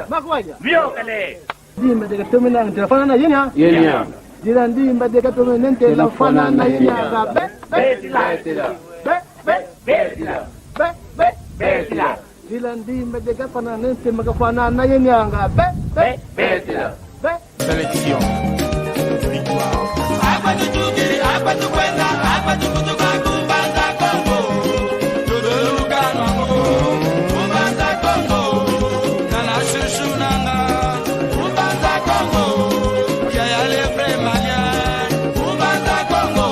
Makwaja. Vio kale. Dimba de katomenang telefona na yenya. Yenya. Jiran dimba de katomenang telefona na yenya. Betila. Betila. Jiran dimba de katomenang telefona na yenya. Betila. Sélection. Hapa tujuki, hapa tukwenda, hapa tukutuka kubanza Kongo. Tuduluka nango, kubanza Kongo. Nana shushu nanga, kubanza Kongo. Yaya lefre malia, kubanza Kongo.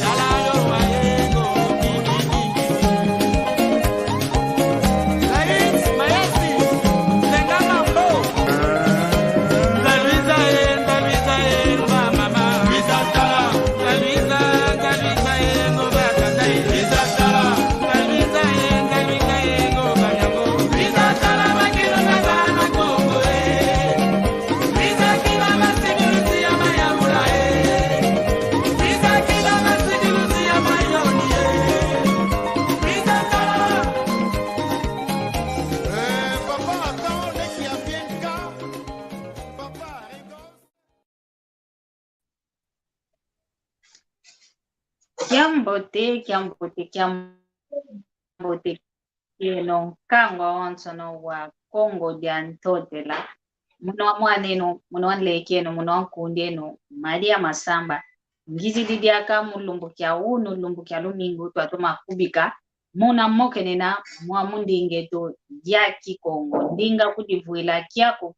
Nalalo mayengo, Lais, mayasi, lenga mambo. Kiambote kino kango onsono wa Kongo diantotela muno mwaneno muno anlekeno muno ankundeno Maria Masamba ngizi didiaka mulumbu kya unu lumbu kya lumingu twatoma kubika muna mokenena mwa mundingeto ya Kikongo ndinga kudivuila kyako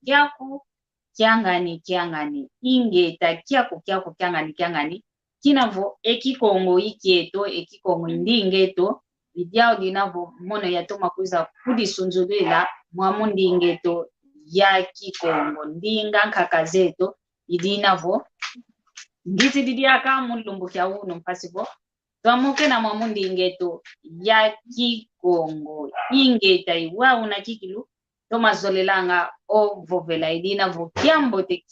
kyangani ingeta kyako kyangani kinavo ekikongo ikieto ekikongo ndingeto idyao dinavo mono yatoma kuza kudisunzulila mwa mundingeto ya Kikongo ndinga nkakazeto idinavo ngiti didiaka mulumbu kya uno mpasipo twamuke na mwa mundingeto ya Kikongo ingeta iwa una kikilu toma zolelanga ovovela idinavo kyambote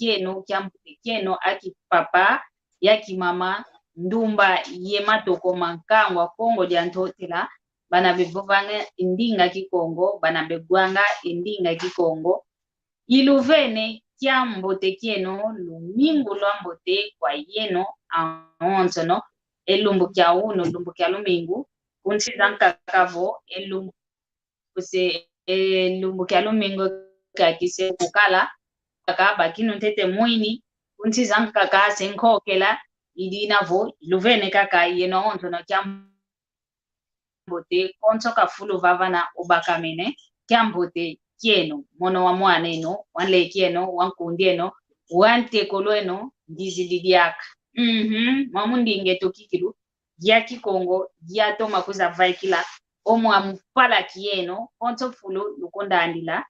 kieno aki papa yaki mama ndumba yematoko mankangwa Kongo diantotela bana bebovanga indinga Kikongo bana begwanga indinga Kikongo iluvene kyambote kieno lumingu lwambote kwa yeno aonsono elumbu kya uno lumbu kya lumingu kunsidanka kavo elumbu kya lumingu kakise kukala kakaba kinu tete mwini kunsidanka kase nkokela idinavo luvene kaka yeno onsono kyambote konso kafulu vavana ubakamene kyambote kieno mono wa mwaneno wanle kieno wankundieno wantekolweno ndizididiaka mamundinge tokikilu ya Kikongo ya toma kuza vaikila omwa mpala kieno konso fulu lukonda andila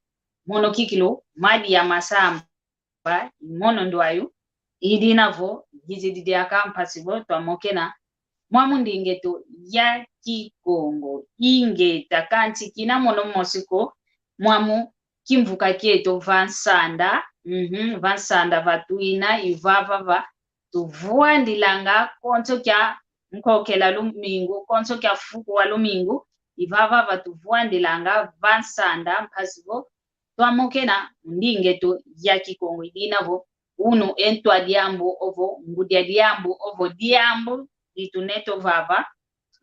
mono kikilu madi ya Masamba mono ndwayu idinavo ndizididiaka mpasibo twamokena mwamundingeto ya Kikongo ingeta kanti kina mono mosiko mwamu kimvuka kieto vansanda vansanda vatuina ivava tuvuandilanga konso kya nkokela lumingu konso kya fuku wa lumingu ivava vatuvuandilanga vansanda mpasibo twamokena ndingeto ya Kikongo idinavo uno entwa diambu ovo ngudia diambu ovo diambu dituneto vava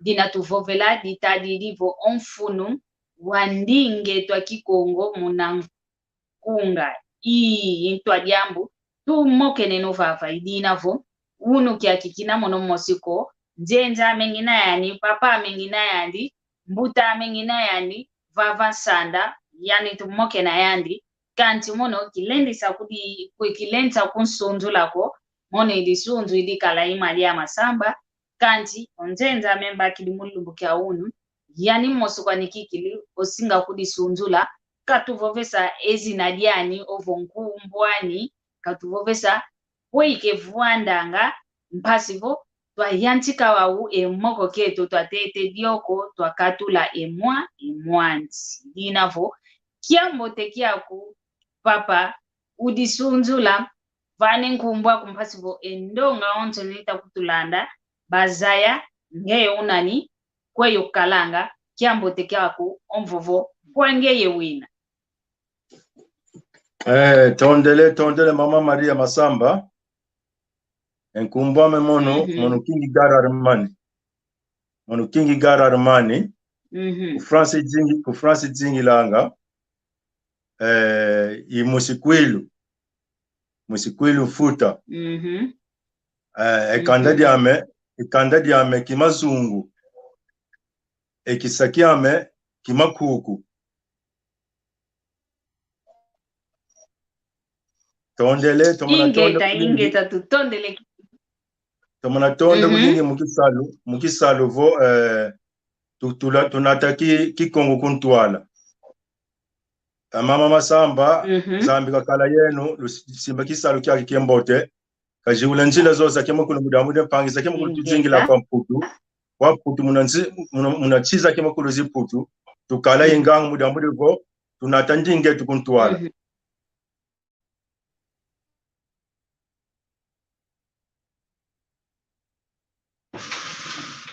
dinatuvovela ditadirivo onfunu wandinge twa Kikongo munankunga intwa diambu tu mokene no vava idinavo uno kya kikina mono mosiko nzenza mengina yani papa mengina yandi mbuta mengina yani vava sanda yani tu mokena yandi kanti mono kilendisa kudi kilenza kunsonzo lako mono ilisunzu idikala imali ya Masamba kanti onzenza memba kilimulumbu kya unu yani mosukwa nikikili osinga kudi sunzula katuvovesa ezina diani ovonkumbwani katuvovesa weike vuandanga mpasivo twayantika wau emoko keto twatete dioko twakatula emwanzi dinavo kiambote kiaku papa udisunzula vane nkumbwa kumpasivo endonga onso nita kutulanda bazaya ngeye unani kweyo kalanga kiambote kiaku omvovo kwengeye wina Tondele Mama Maria Masamba. Enkumbwa me mono kingi gara armani. Mono kingi gara armani. Ku France zingi langa. I musikwilu futa. Ekanda diame kimazungu. Ekisakiame kimakuku. Tondele ingeta tutondele tomana tonde kulingi mukisalo vo tunataki kikongo kuntwala Mama Masamba zambi kakala yenu simba kisalo kyaki kembote kajiula njila zoza kemakulu mudamude pangisa kemakulu tujingila kwa mputu wa putu munachiza kemakulu ziputu tukala ingang mudamude vo tunatanjinge tukuntwala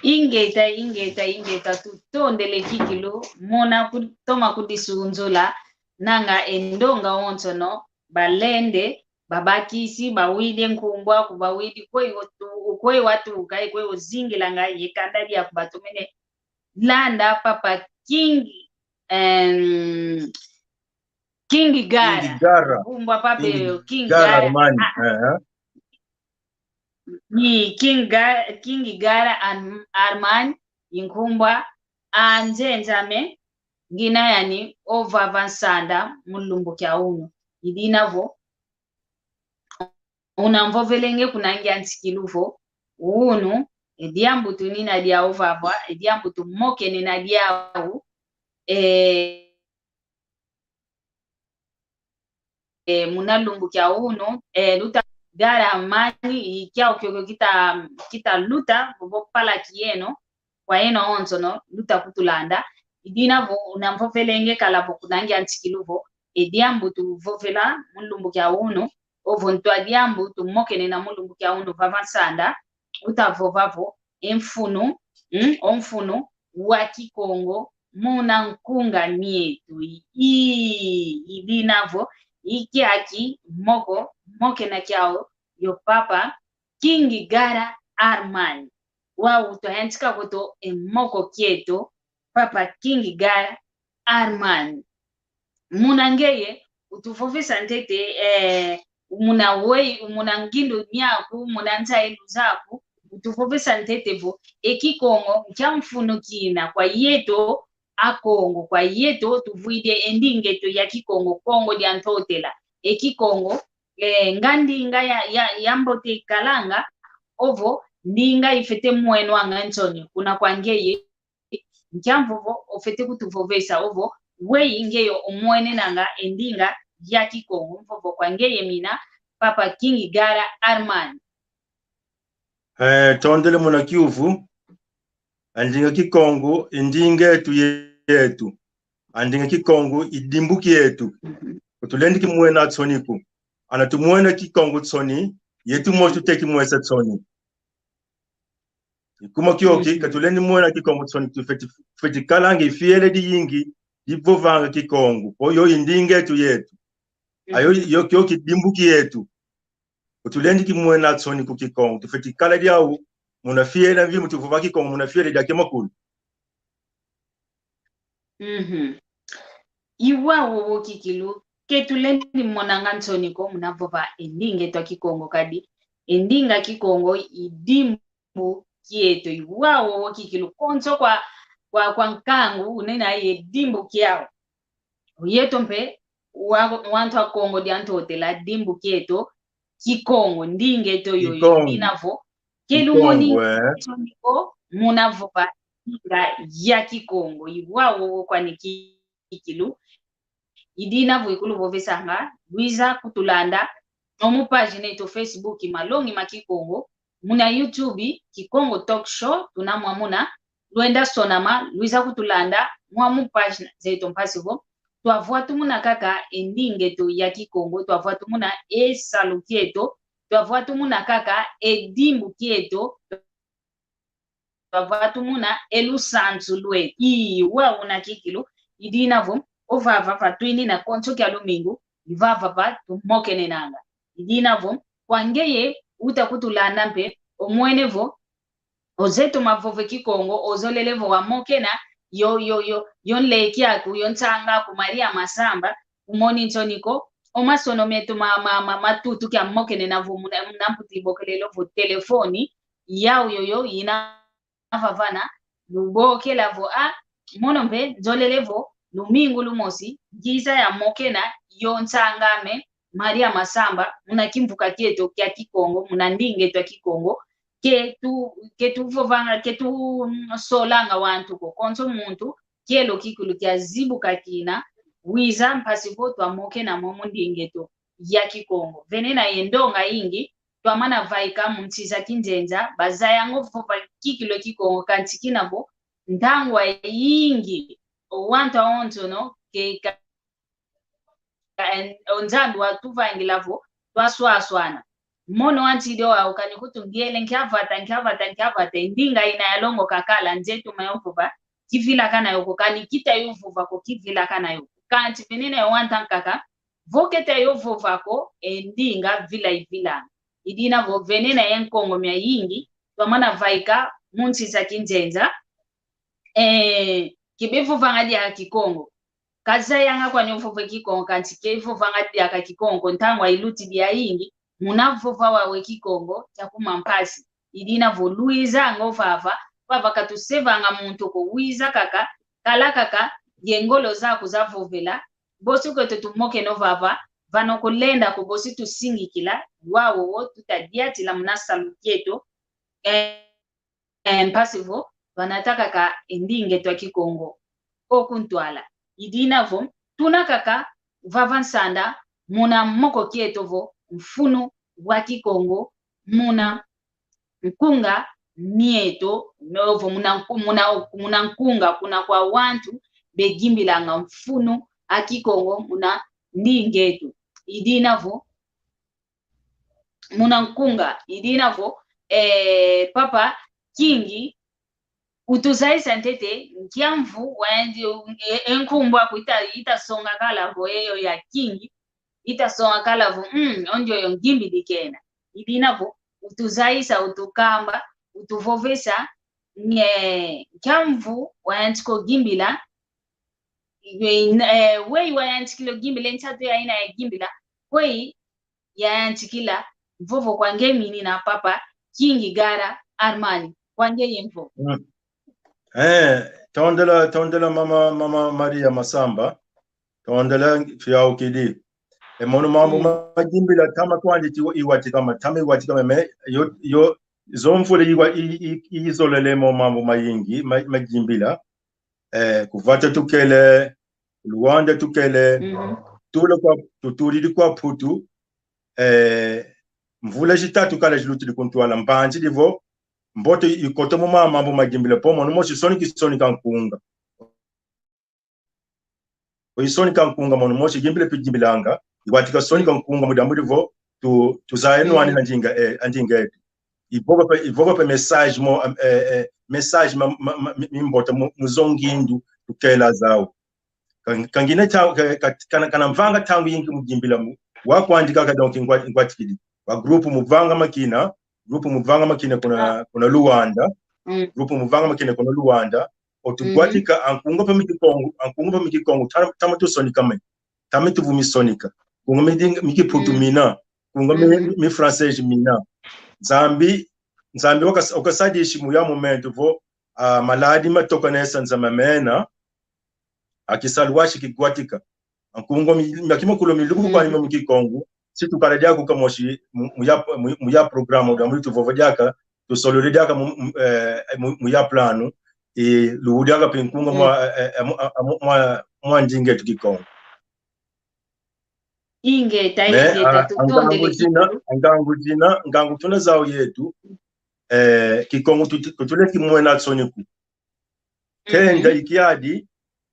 ingeta tutondele kikilu mona kutoma kudisunzula nanga endonga onsono balende babakisi bawide nkumbwa kubawidi kwe watu kai kwe uzingila nga yekanda dia kubatumene landa papa King Gara kumbwa pape King Gara ni King Gara Arman inkumbwa anjenzame ngina yani over vansanda mulumbu kya uno idinavo unamvovelenge kunangi antikiluvo unu ediambu tunina dia ovava ediambu tumoke nina diau munalumbu kya uno luta Gara Armani ikia okyo kita luta bobo pala kieno kwa eno onsono luta kutulanda idina vo unamvovelenge kala bokunangi antikiluvo ediambu tu vovela mulumbu kya uno ovonto adiambu tu mokene na mulumbu kya uno vavansanda utavovavo emfunu omfunu wa Kikongo muna nkunga nietu idinavo ikiaki mokena kyao yo papa King Gara Arman wa utohentika kuto emoko kieto papa King Gara Arman munangeye utufofisa ntete muna ngindo nyaku muna ntailu zaku utufofisa ntete vo ekikongo mchamfuno kina kwa yeto akongo kwa yeto tuvuide endingeto ya Kikongo Kongo dia ntotela ekikongo ngandinga ya mbote kalanga ovo ndinga ifete mwenu anga ntoni kuna kwangeye mchamvovo ofete kutuvovesa ovo we ingeyo omwene nanga endinga ya Kikongo mvovo kwangeye mina papa King Gara Arman tondele muna kiuvu andinga Kikongo indinga yetu andinga Kikongo idimbuki yetu kutulendi kimwena tsoniku anatumwena Kikongo tsoni yetu moju teki mwesa tsoni kuma kioki katulendi mwena Kikongo tsoni tufeti kalangi ifiele di yingi dibovanga Kikongo oyo indinga yetu ayo yoki dimbuki yetu kutulendi kimwena tsoni ku Kikongo tufeti kala diao munafiele vi mutuvova Kikongo munafiele dake makulu iwa wowo kikilu ketulendi monanga ntsoniko munavova endinga to Kikongo kadi endinga Kikongo idimbu kieto iwa wowo kikilu konso kwa nkangu unena ye dimbu kiao uyeto mpe wantu wa Kongo dia ntotela dimbu kieto Kikongo ndinge to yoyo inavo kelumoni ntsoniko munavova ya Kikongo iwa wowo kwa nikikilu idina vuikulu vovesanga Luiza kutulanda omu pagine to Facebook malongi makikongo muna YouTube Kikongo Talk Show tunamwamuna luenda sonama Luiza kutulanda mwamu pagine zeto mpasivo tuavua tumuna kaka endinge to ya Kikongo tuavua tumuna esalu kieto tuavua tumuna kaka edimbu kieto tuavua tumuna elusanzu lwe iwa una kikilu idina vo ovava fatwini na konso kya lumingu ivava tu mokene nanga idinavo kwangeye utakutulanda mpe omwenevo ozetu mavove kikongo ozolelevo wa mokena yonleki yaku yontanga ku Maria Masamba umoni ntoniko omasono metu matutu kya mokene navo munamputi bokelelo vo telefoni yao yoyo ina vavana lubokela vo monombe nzolelevo lumingu lumosi giza ya mokena yontangame Maria Masamba muna kimvuka kieto kya kikongo muna ndinge twa kikongo ketu vovanga ketu solanga wantu ko konso muntu kielo kikulu kya zibu kakina wiza mpasivo twa mokena mo ndinge to ya kikongo venena yendonga ingi twamana vaika muntiza kinjenja bazayango vova kikilo kikongo kantikinabo ndangwa yingi wantu onto no ke onzandu watuvangilavo twaswaswana mono antidio ukanyikutu ngele nkyavata ndinga ina yalongo kakala njetu mayovova kivila kana yoko kanikita yovova ko kivila kana yoko kanti penene wantankaka voketa yovova ko ndinga vila ivila idina vo venena yenkongo mya yingi twamana vaika muntiza kinjenza kibevova ngadi ya kikongo kaza yanga kwa nyovova kikongo kanti kevova ngadi ya kikongo ntangwa iluti dia yingi munavova wawe kikongo chakuma mpasi idina vo luiza ngovava baba katusevanga muntu ko wiza kaka kala kaka yengolo zako zavovela bosi ko tutumoke novava vano kulenda ko bosi tusingikila wawo wo tutadiati la mnasa lukieto mpasivo vanataka ka endinge twa kikongo okuntwala idina vo tunakaka vavansanda muna moko kieto vo mfunu wa kikongo muna nkunga mieto novo muna nkunga kuna kwa wantu begimbilanga mfunu akikongo muna ndingetu idinavo muna nkunga idinavo papa kingi utuzaisa ntete nkiamvu waendi enkumbwa kuita itasonga kala vo eyo ya kingi itasonga kala vo onjo yo ngimbi dikena idinavo utuzaisa utukamba utuvovesa nkiamvu waentiko gimbila wei wayantikilo gimbila ntatu ya ina ya gimbila wei yayantikila vovo kwange mini na papa kingi gara Armani kwange yemvo tondela mama Maria Masamba tondela fiao kidi mono mambo magimbila tama kwandi iwati kama tama iwati kama me yo zomfule izolelemo mambo mayingi magimbila kuvata tukele luwanda tukele tula kwa tuturi kwa putu mvula jitatu kala jiluti kuntwala mpanji divo mbote ikoto mo mambo magimbila pomo no moshi soni kankunga oisoni kankunga mono moshi gimbile pigimbilanga iwatika soni kankunga mudamu divo tuzaenu ani anjinga etu ivoga pe message mo message mimbota muzongindu tukela zao kangine kana mvanga tangu yingi mugimbila mu wakwandika ka donc ngwatikidi wa group muvanga makina kuna Luanda group muvanga makina kuna Luanda otugwatika ankunga pa mikikongo tamatu sonika me tamitu vumisonika kunga mikiputu mina kunga mi français mina Zambi okasadisha mu ya momento vo maladi matoka nesa nzamamena akisalwashi kigwatika ankungo makimo milugu kwa nimo mkikongo situ karadia ku kamoshi mu ya programu da mu tuvovodiaka to solidaka mu ya plano luudiaka pinkunga mwa njinge tukikongo inge taigeta tutondele ngangu tuna zao yetu kikongo tutule kimwena tsoniku kenga ikiadi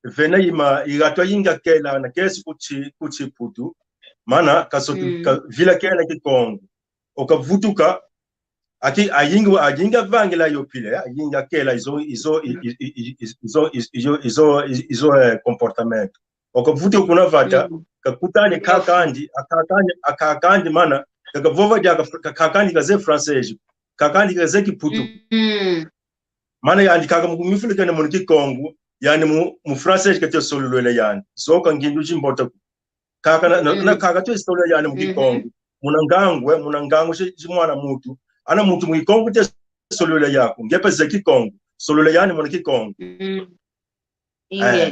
vena igatwa yinga kela na kesi kuchi putu mana vila kela kikongo okavutuka ayinga vangela yopile ayinga kela izo comportamento okavuti kuna vata kakutani akakandi mana kakavova dia kakandi kaze français kakandi kaze kiputu mana yani kakamufulika ne mu Kikongo yani mu français kete solulele yani so kangindu jimbota kaka na kaka to story yani mu Kikongo munangangwe chimwana mutu ana mutu mu Kikongo te solulele yako ngepeze Kikongo solulele yani mu Kikongo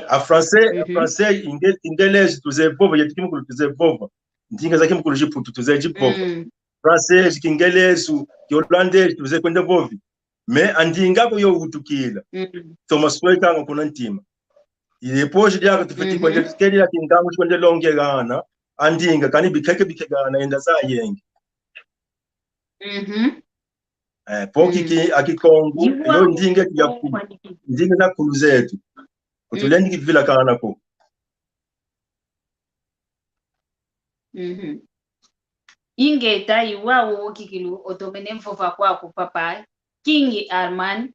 a français ingelese tuzevova yetikimukulu tuzevova ndinga zake mukulu jiputu tuzejipova français kingelese kiholandese tuzekwenda vovi me andinga ko yo utukila Thomas Kwekanga kuna ntima ilepoje dyaka tufiti kwenda skedi ya kingamu kwenda longe gana andinga kani bikeke gana enda za yenge poki ki akikongo yo ndinga ya ndinga za kuluzetu kutulendi kivila kana ko ingeta iwawo kikilu otomene mfofa kwako papa King Arman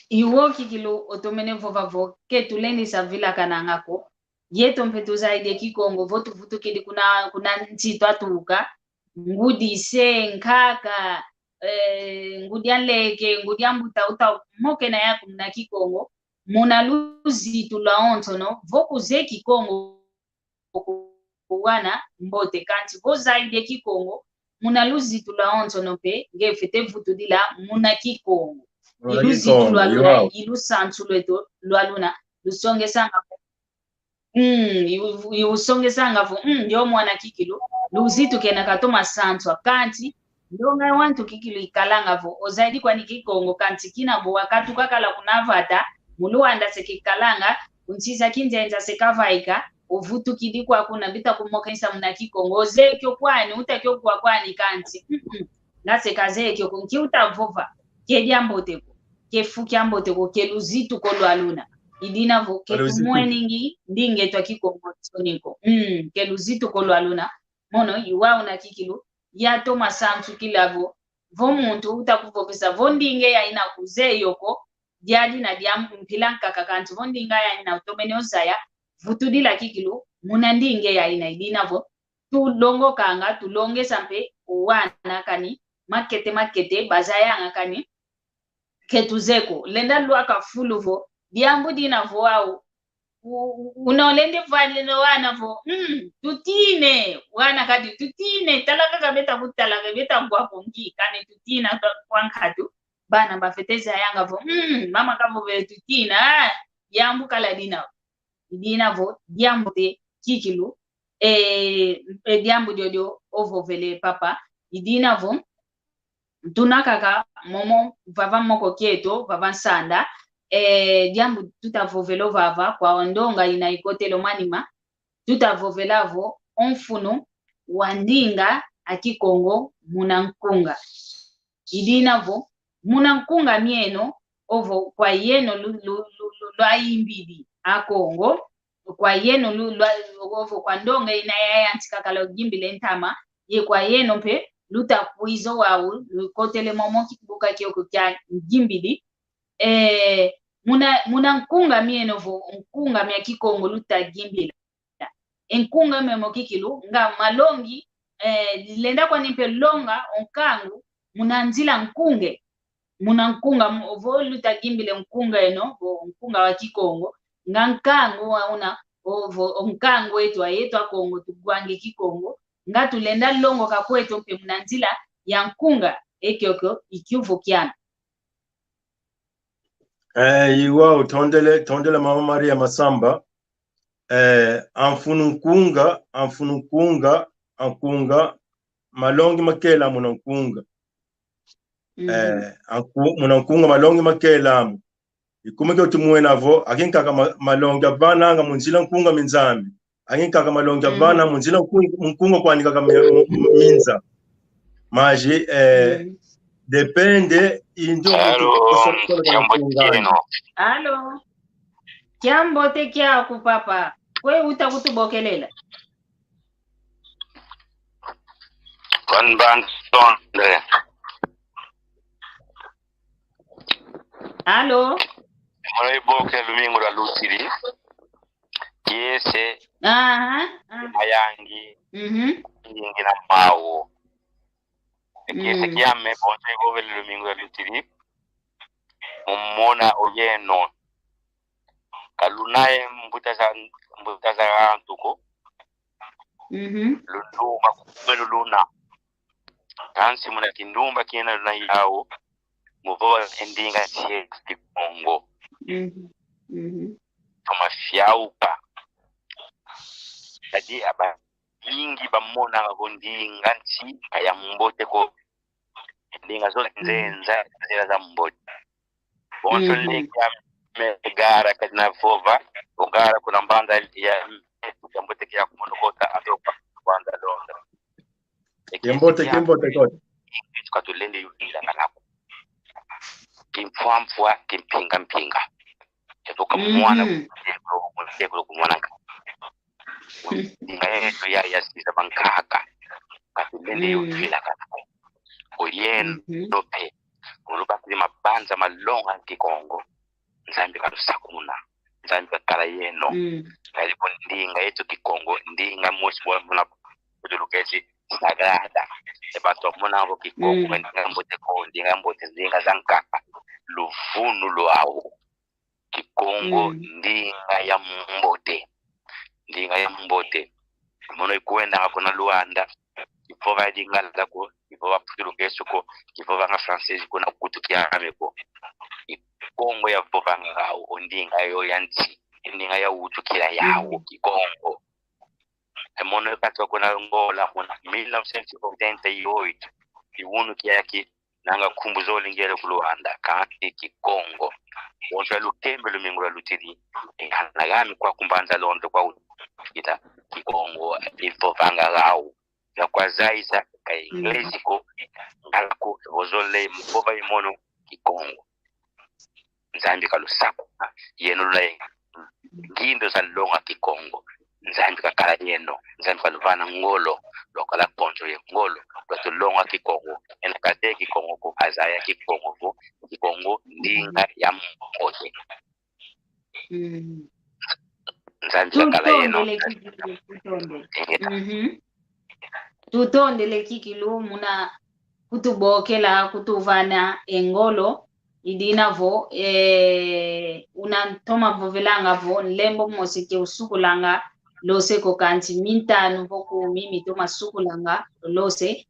iwo kikilu otomene mfofa vo ketuleni savila kanangako yeto mpetu zaidi Kikongo votu vutu kidi kuna ntito atuka ngudi se nkaka ngudi anleke ngudi ambuta uta moke na yako mna Kikongo muna luzi tulaonto no voku ze Kikongo wana mbote kanti vo zaidi Kikongo muna luzi tulaonto no pe ngefete vutu dila muna Kikongo iluzi tulwa ilu santu leto lwaluna lusonge sanga usonge sanga vo ndio mwana kikilu luzitu kena katoma santu kanti ndio ngai wantu kikilu ikalanga vo ozaidi kwa ni Kikongo kanti kina bo wakatu kakala kunavata muluanda sekikalanga unchiza kinjenza sekavaika ovutu kidikwa kuna bita kumokensa mna Kikongo zekyo kwani utakyo kwa kwani kanti ngase kazekyo kunki utavova kediamboteko kefukyamboteko keluzitu kolwaluna idina vo ketumweningi ndinge twa Kikongo soniko keluzitu kolwaluna mono iwa una kikilu ya toma santu kilavo vo muntu utakuvopesa vo ndinge ya ina kuze yoko jadi na diambu mpilanka kakantu vo ndinga ya ina utomene osaya vutudila kikilu muna ndinge ya ina idina vo tulongo kanga tulonge sampe wana kani makete bazaya kani ketuzeko lenda luaka fuluvo diambu dina vo au unolende vale no wana vo tutine wana kadi tutine talaka kabeta kutalaka beta ngwapo ngi kane tutina kwankatu bana bafeteza yanga vo mama kavo be tutina diambu kala dina vo diambu te kikilu diambu jojo ovo vele papa idina vo tunakaka momo vava moko kieto vava sanda diambu tutavovelo vava kwa ondonga inaikotelo manima tutavovelavo onfuno wandinga akikongo munankunga idinavo munankunga mieno ovo kwa yeno lwaimbidi akongo kwa yeno ovo kwa ndonga inayayantikakala gimbile ntama ye kwa yeno mpe luta kuizo wau lukotele momo kibuka kioko kya gimbili muna nkunga mieno vo nkunga mya Kikongo luta gimbila nkunga memo kikilu nga malongi lenda kwa nimpe longa onkangu muna nzila nkunge muna nkunga vo luta gimbile nkunga eno vo nkunga wa Kikongo nga nkangu wauna ovo nkangu yetu Kongo tugwange Kikongo nga tulenda longo kakweto mpe muna nzila ya nkunga ekyoko ikyuvo kyana iwa utondele mama Maria Masamba anfunu nkunga malongi makela muna nkunga muna nkunga malongi makela ikumeke utumwena vo akinkaka malongi avana nga munzila nkunga minzambi akinkaka malongi avana munzila nkunga kwanika minza maji depende indio Halo kyambote kya kupapa kwe utakutubokelela Halo Mwana iboke lumingo la lusiri. Kiese. Mayangi. Ingi na mawo. Kiese kiame bonte iboke lumingo la lusiri. Mumona oyeno. Kalunaye mbutaza antuko. Lunduma kumelu luna. Kansi muna kindumba kiena luna yao. Muvoa endinga siye Kikongo. Toma fiauka. Jadi aba ingi bamona ngondinga nsi kaya mbote ko endinga zote nzenza zera za mbote. Bonso leka megara kadina vova. Ogara kuna mbanda ya mbote kia kumonokota atopa kwanda Londra. Kimbote kote. Tukatulende yudila ngalako. Kimfwamfwa kimpinga. Kutoka mwana mkeko kumwana. Ndinga yetu ya sisa bankaka. Katulende yudila ngalako. Oyeno dope. Uluba kuli mabanza malonga Kikongo. Nzambi kalusakuna. Nzambi kakala yeno. Kalipo ndinga yetu Kikongo. Ndinga mosi mwana kutulukezi sagrada. Ebato mwana wako Kikongo. Ndinga mbote ko. Ndinga mbote ndinga zankaka. Luvunu luau. Kikongo ndinga ya mbote. Ndinga ya mbote. Mono ikuenda hakuna Luanda. Kifova dinga lako. Kifova putulukezi ko. Kifova nga francesi kuna kutukia ameko. Kikongo ya vova ngao. Ndinga yo yanti. Ndinga ya utukila yao. Kikongo. Mono katwa kuna ngola kuna 1988 iwunu kiaki nanga kumbuzo lingere kuluanda kanti Kikongo wonja lutembe lumingo lutiri nagami kwa kumbanza londo kwa kita Kikongo livovanga lao ya kwa zaisa ka inglesi ko ngalako wozole mbova imono Kikongo Nzambi kalusaku yeno lai gindo za longa Kikongo Nzambi kakala yeno Nzambi kaluvana ngolo lokala poncho ye ngolo lotulonga Kikongo enakate Kikongo ko azaya Kikongo ko Kikongo ndinga ya mbote Nzambi kakala yeno tutonde lekikilu muna kutubokela kutuvana engolo idinavo unantoma vovelanga vo lembo mosike usukulanga lose ko kanti mintanu voku mimi toma sukulanga lose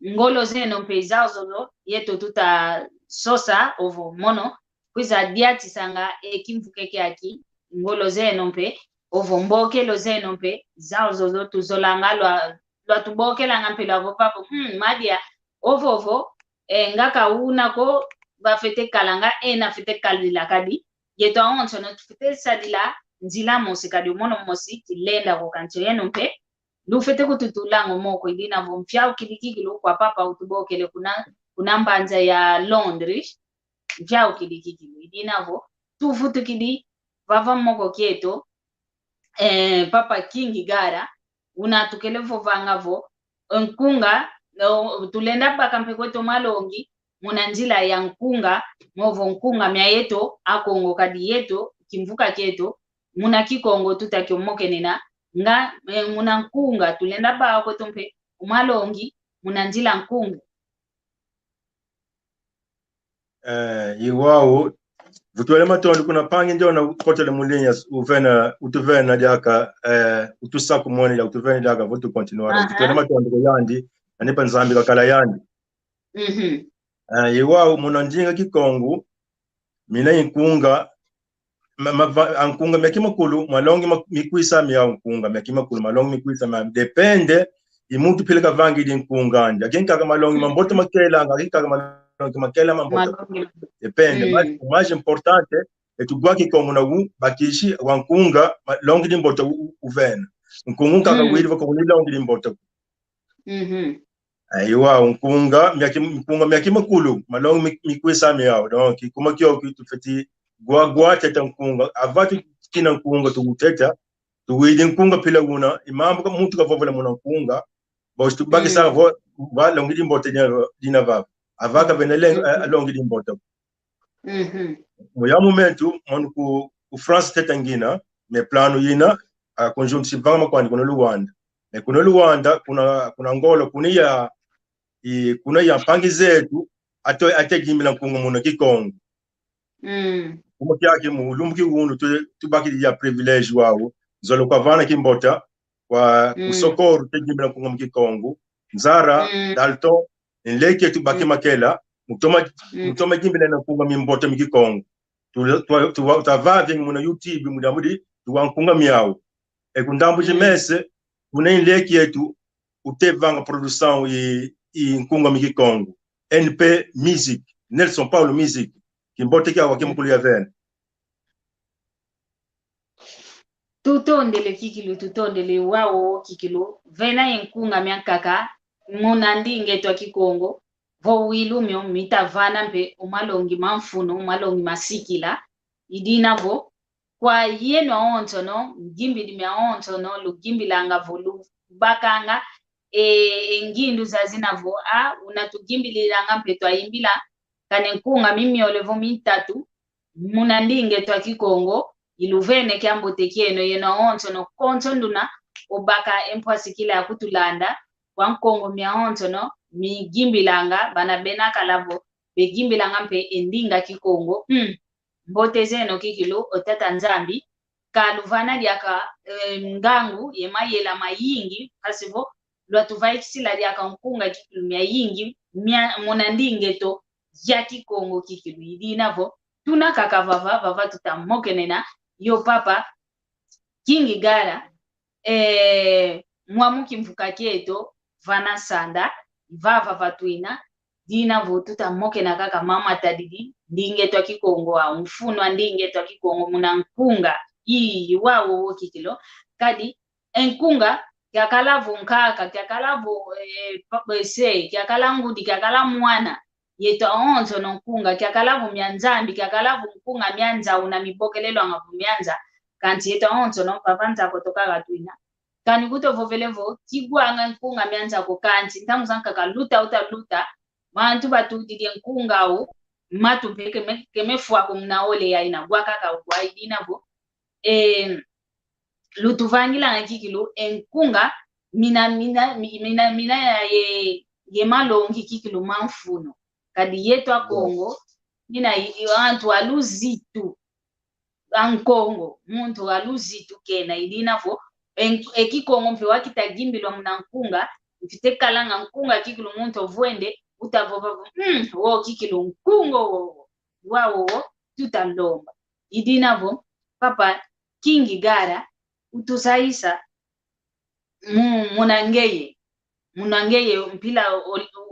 ngolo zeno mpeza zozo yeto tuta sosa ovo mono kwiza diati sanga kimvukeke aki ngolo zeno mpe ovo mbokelo zeno mpe zao zozo tuzolanga lwa tubokela ngampe lwa papo madia ovo ngaka unako bafete kalanga na fete kalila kadi yeto onso no fete sadila nzila mosika di mono mosi tilenda ko kancho yeno mpe lu fete kututulango moko idina vo mfyao kilikiki kwa papa utubokele kuna mbanza ya Londres mfyao kilikiki idina vo tufutu kidi vava moko kieto papa King Gara unatukelevo vangavo nkunga tulenda baka mpekweto malongi muna njila ya nkunga movo nkunga mya yeto akongo kadi yeto kimvuka keto muna Kikongo tutakyomoke nena nga muna nkunga tulenda ba kweto mpe umalongi muna njila nkunga iwao vutwele matondo kuna pangi ndio na kotele mulinya utuvena jaka utusaku mwone ya utuvena jaka vutu continuara vutwele matondo yandi anipa Nzambi kakala yandi iwao muna njinga Kikongo mina inkunga ankunga mekimakulu malongi mikwisa miya nkunga mekimakulu malongi mikwisa ma depende imuntu pileka vangi di nkunga nja genka malongi mambote makela ngakika malongi makela mambote depende mais importante etugwa Kikongo na bakishi wa nkunga longi di mbote uvena nkunga kaka wili ko ni longi di mbote aiwa nkunga mekimakulu malongi mikwisa miya donc kuma kyo kitufeti gwa teta nkunga avatu kina nkunga tuguteta tuwidi nkunga pila una imambo ka muntu kavovela muna nkunga bosh tubaki sa vo va longi di mbote dina va avaka benele longi di mbote Moya momento manu ku France tetangina me plano yina konjum sivanga makwani kuna Luanda. Me kuna Luanda kuna Angola kuna ya pangi zetu ate gimila kunga muna kikongo. Kuma kyake mu lumki wunu tubaki ya privilege wao zolo kwa vana kimbota kwa kusokoro te gimila kunga mkikongo nzara dalto nleke tubaki makela mutoma gimila na kunga mimbota mkikongo tavave muna YouTube mudamudi tuwankunga miao kundambu jemese kuna nleke yetu utevanga produção e nkunga mkikongo NP Music Nelson Paulo Music kimbote kya wakimkulia vene tutondele wao kikilu vena yenkunga miankaka munandi ngetwa kikongo vo wilumyo mitavana mpe umalongi manfuno umalongi masikila idina vo kwa yeno onto no mgimbili mya onto no lugimbilanga volu bakanga ngindu zazinavo unatugimbililanga mpe twayimbila kane nkunga mimyolevo mitatu munandinge twa kikongo iluvene kyambote kyeno yena onto no konto nduna obaka empwasikila ya kutulanda kwa nkongo mya onto no migimbilanga bana benaka lavo begimbilanga mpe endinga kikongo mbote zeno kikilu otata nzambi kaluvana lyaka ngangu yemayela mayingi pasivo lwatuvaikisila lyaka nkunga kikilu mya yingi munandinge to ya kikongo kikilu idinavo tuna kakavava tutamokenena yo papa kingi gara mwamuki mvuka kieto vana sanda vava vatuina dinavo tutamokena kaka mama tadidi ndinge twa kikongo wa mfuno ndinge twa kikongo muna nkunga ii wawo kikilo kadi enkunga kyakalavu nkaka kyakalavu papese kyakalangudi kyakala mwana yeto onzo no nkunga kyakalavu myanzambi kyakalavu nkunga myanza una mibokelelo ngavu myanza kanti yeto onzo no papanza kotoka gatwina kani kuto vovelevo kigwanga nkunga myanza ko kanti ntamu zanka kaluta utaluta mantu batudile nkunga o matu peke kemefua ko mnaole ya ina gwakaka kwa idinavo lutuvangila ngikilo enkunga mina ye malongi kikilo manfuno kadi yetu akongo nina antu aluzitu ankongo muntu aluzitu kena idinavo ekikongo mpe wakitagimbilwa mnankunga mfitekalanga nkunga kikilo muntu ovwende utavova wo kikilo nkungo wawo tutalomba idinavo papa kingi gara utusaisa munangeye mpila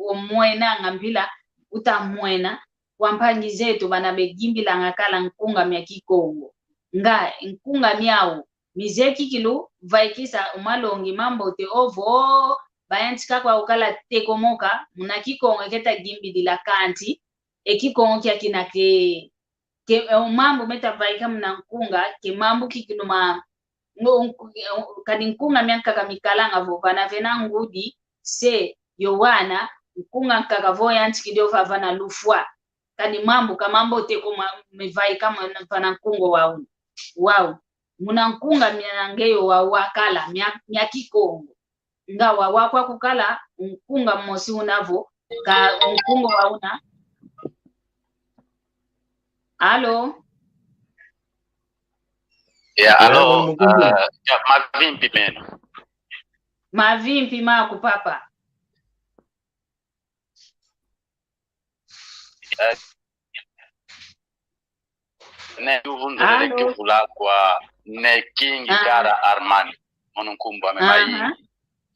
omwena mpila utamwena wampangi zetu bana begimbila ngakala nkunga mya kikongo nga nkunga myao mizeki kilu vaikisa umalongi mambo te ovo bayantika kwa ukala tekomoka muna kikongo keta gimbilila kanti ekikongo kya kinake mambo meta vaika muna nkunga ke mambo kikinuma kadi nkunga mianka kamikalanga vo bana vena ngudi se yowana nkunga kakavoya antikidio vana lufwa kadi mambo kamambo teko mevai kama pana nkungo wao muna nkunga miangeyo wakala mya kikongo ngawa wakwa kukala nkunga mosi unavo ka nkungo wauna Halo alo mavimpi meno mavimpi maku papa ne uvunzele kivula kwa ne kingi gara Armani monunkumba memai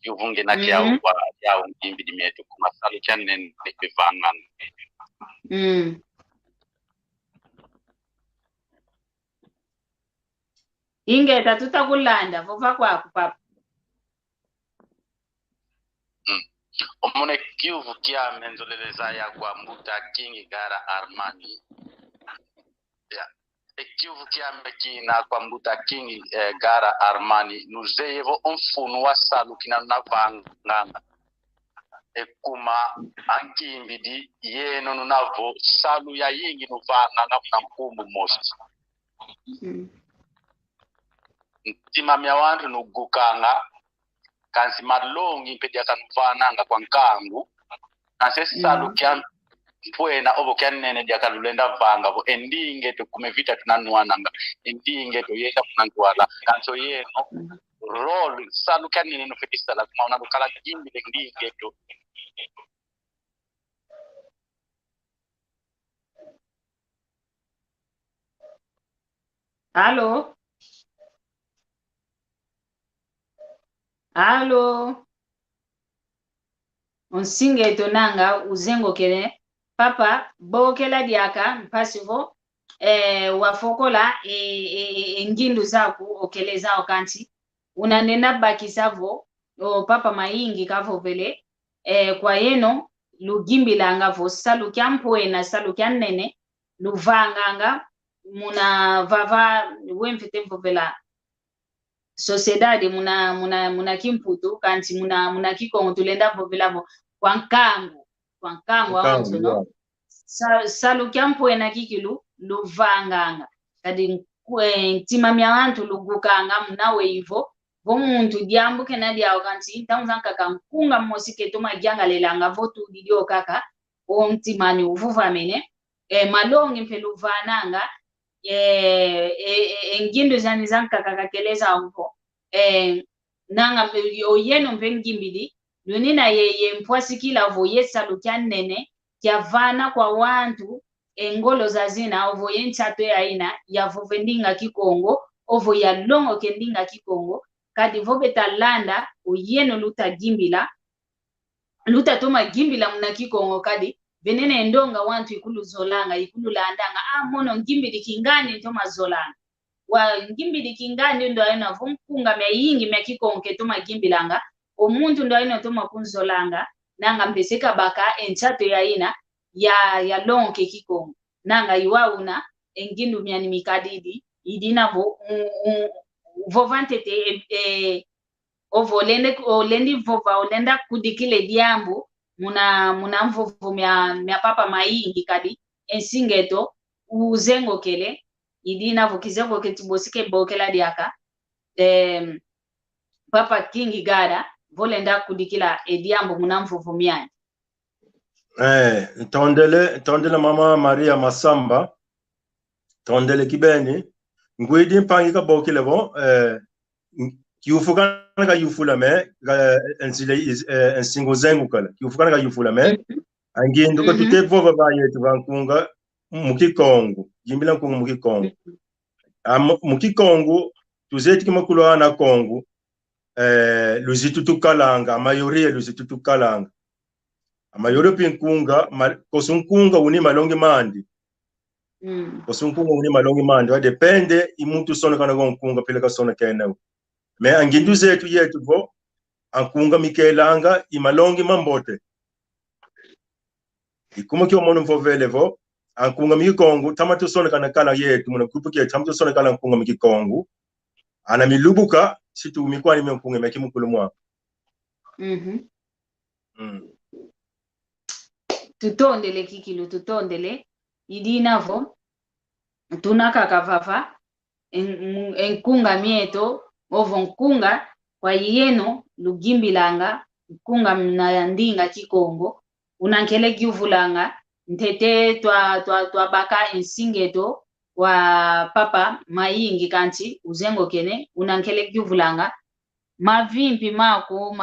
yuvunge na kia kwa ya ngimbi dimetu kumasalu chane nekivanga ingeta tutakulanda vova kwako papa omone kiuvu kia menzoleleza ya kwa mbuta kingi gara Armani kiuvu kia mekina kwa mbuta kingi gara Armani nuzeyevo mfunu wa salu kina navanganga ekuma ankimbidi yeno nunavo salu ya yingi nuvanga na mkumbu mosi ntima mya wantu nugukanga kansi malongi mpedi akanvananga kwa nkangu nase salu kya mpwena obo kya nene dia kalulenda vanga vo endinge to kumevita tunanuananga endinge to yenda kunantwala kanso yeno role salu kya nene no fetisa la kuma unadukala jimbi endinge to Allo? Allo? Onsinge tonanga uzengo kene papa bokela diaka mpasivo wafokola ngindu zaku okeleza okanti unanena bakisavo o papa maingi kavo vele kwa yeno lugimbilanga vo salu kyampwena salu kyannene luvanganga muna vava wemfete mvovela sociedade muna kimputu kanti muna kikongo tulenda vovelavo kwa nkango awanso no salu kyampwena kikilu luvanganga kadi ntima mya wantu lugukanga mnawe ivo vomuntu diambuke na diawo kanti tamuzanka kankunga mosike toma jangalelanga votu didio kaka o ntimani uvuva mene malongi mpeluvananga ngindu zani zanka kakakeleza unko nanga oyeno mpengimbidi lunina ye mpwasikila vo yesalu kyannene kyavana kwa wantu engolo zazina ovo yenchato ya ina ya vovendinga kikongo ovo ya longo kendinga kikongo kadi vobeta landa oyeno luta gimbila luta toma gimbila muna kikongo kadi venene ndonga wantu ikulu zolanga ikulu landanga mono ngimbidi kingani toma zolanga wa ngimbidi kingani ndo ayina vumpunga mya yingi mya kikongo toma gimbilanga omuntu ndo ayina toma kunzolanga nanga mbeseka baka enchato ya ina ya lonke kikongo nanga iwauna engindu myani mikadidi idina vovantete olendi vova olenda kudikile diambu muna mvovo mya papa maingi kadi ensingeto uzengo kele idina vokizengo ketibosike bokela diaka papa kingi gada volenda kudikila ediambu muna mvovo myani tondele mama Maria Masamba tondele kibeni ngwidi mpangi ka bokile bo kiufukana ka yufula me ensile ensingo zengu kala kiufukana ka yufula me angindu ka tutevova bayetu bankunga mukikongo jimbila nkungu mukikongo mukikongo tuzeti kimakulu ana kongo luzitu tukalanga mayoria luzitu tukalanga amayoro pinkunga kosunkunga uni malongi mandi kosunkunga uni malongi mandi depende imuntu sona kana gonkunga pele ka sona kena me angindu zetu yetu vo ankunga mikelanga imalongi mambote ikuma kyo mono mvovele vo ankunga mikongo tamatu sona kana kala yetu muna kupuke tamatu sona kala ankunga mikongo ana milubuka situ mikwani mkunga mekimukulu mwa tutondele kikilu tutondele idinavo tunaka kavava enkunga mieto ovo nkunga kwa yeno lugimbilanga nkunga mnayandinga kikongo unankele kiuvulanga ntete twa baka ensingeto wa papa maingi kanti uzengo kene unankele kiuvulanga mavimpi mako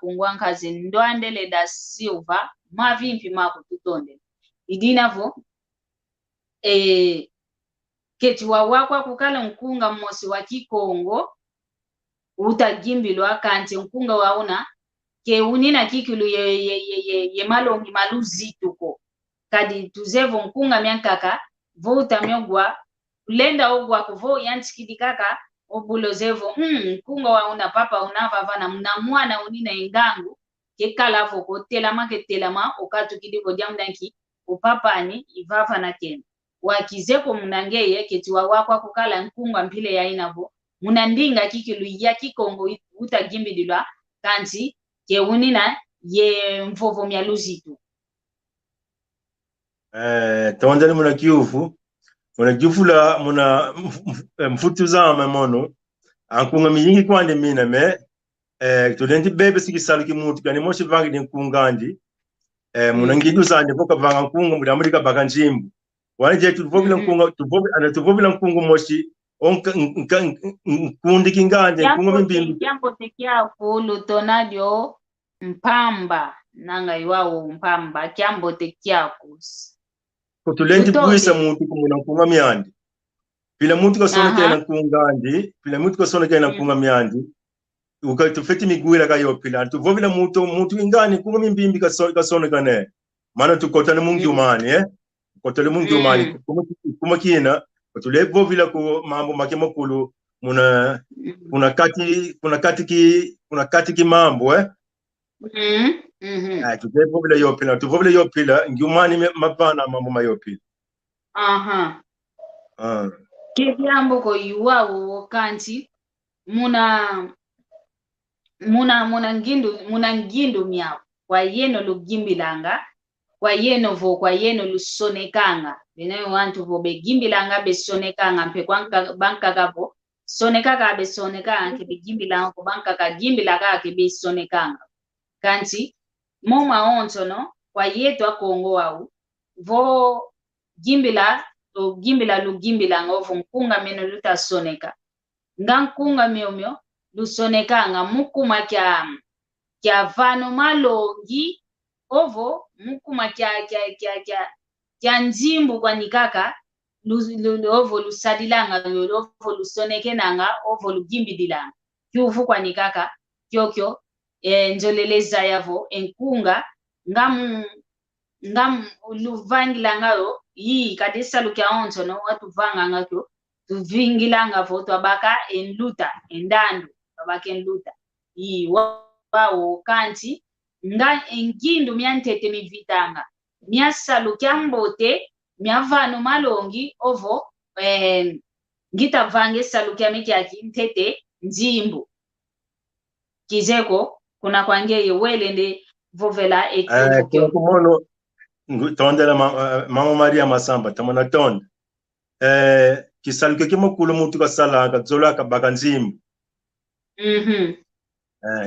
ngwankazi ndwandele da silva mavimpi mako tutonde idinavo keti wawakwa kukala nkunga mmosi wa kikongo utagimbilwa kanti nkunga wauna ke unina kikilu ye malongi maluzituko kadi tuzevo nkunga myankaka vo utamyogwa ulenda ogwa kuvo yanchikidikaka obulozevo nkunga wauna papa unavava na mna mwana unina ingangu kekala voko telama ketelama okatu kidivo jamdanki upapani ivava na kena wakizeko munangeye keti wawakwa kukala nkunga mpile ya inavo munandinga kikilu ya kikongo utagimbilwa kanti ke unina ye mvovo mya luzitu. Tawandani muna kiufu la muna mfutu zama mono ankunga miyingi kwande mina me tudenti bebe sikisalu kimuntu kani moshi vangi ni nkungandi muna ngidu zande voka vanga nkunga mudamurika baka njimbu wani je tuvobila nkunga tuvobila nkungu moshi nkundi kingande nkunga mimbimbi jambo tekia kulu tonadio mpamba nanga iwao mpamba jambo tekia kus kutulenti buisa muntu kumuna nkunga miandi pila muntu kasonekena nkungandi pila muntu kasonekena nkunga miandi ukatufeti miguira kayo pila tuvovila muntu ingani kunga mimbimbi kasonekane mana tukotane mungi umani kotale mungi umani kuma kina kutule vovila ku mambo make makulu kuna kati ki mambo tuvovila yopila tuvovila yopila ngiumani mapana mambo mayopila kivyambo ko yuwawo kanti muna ngindu myawo kwa yeno lugimbilanga kwa yeno lusonekanga binayo wantu vo begimbilanga besonekanga mpe kwanka banka kapo sonekaka besonekanga ke begimbilanga ko banka ka gimbilaka ke besonekanga kanti moma ontono kwa yetu akongo wau vo gimbila lugimbilanga ovo nkunga meno lutasoneka ngankunga myomyo lusonekanga mukuma kya vano malongi ovo mukuma kya njimbu kwa nikaka ovo lusadilanga ovo lusonekenanga ovo lugimbilanga kyufu kwa nikaka kyokyo njoleleza yavo enkunga ngam luvangilangayo yi kadisa lukya ontono watu vanga ngakyo tuvingilanga vo twabaka enluta endandu twabaka enluta yi wawo kanti nga engindu myantete mivitanga myasalu kyambote myavano malongi ovo ngita vange salu kyamikyaki ntete njimbu kizeko kuna kwangeye welende vovela ekyo kumono tondela mama Maria Masamba tamana tonda kisalu kekimokulu muntu kasala kazola kabaka nzimbu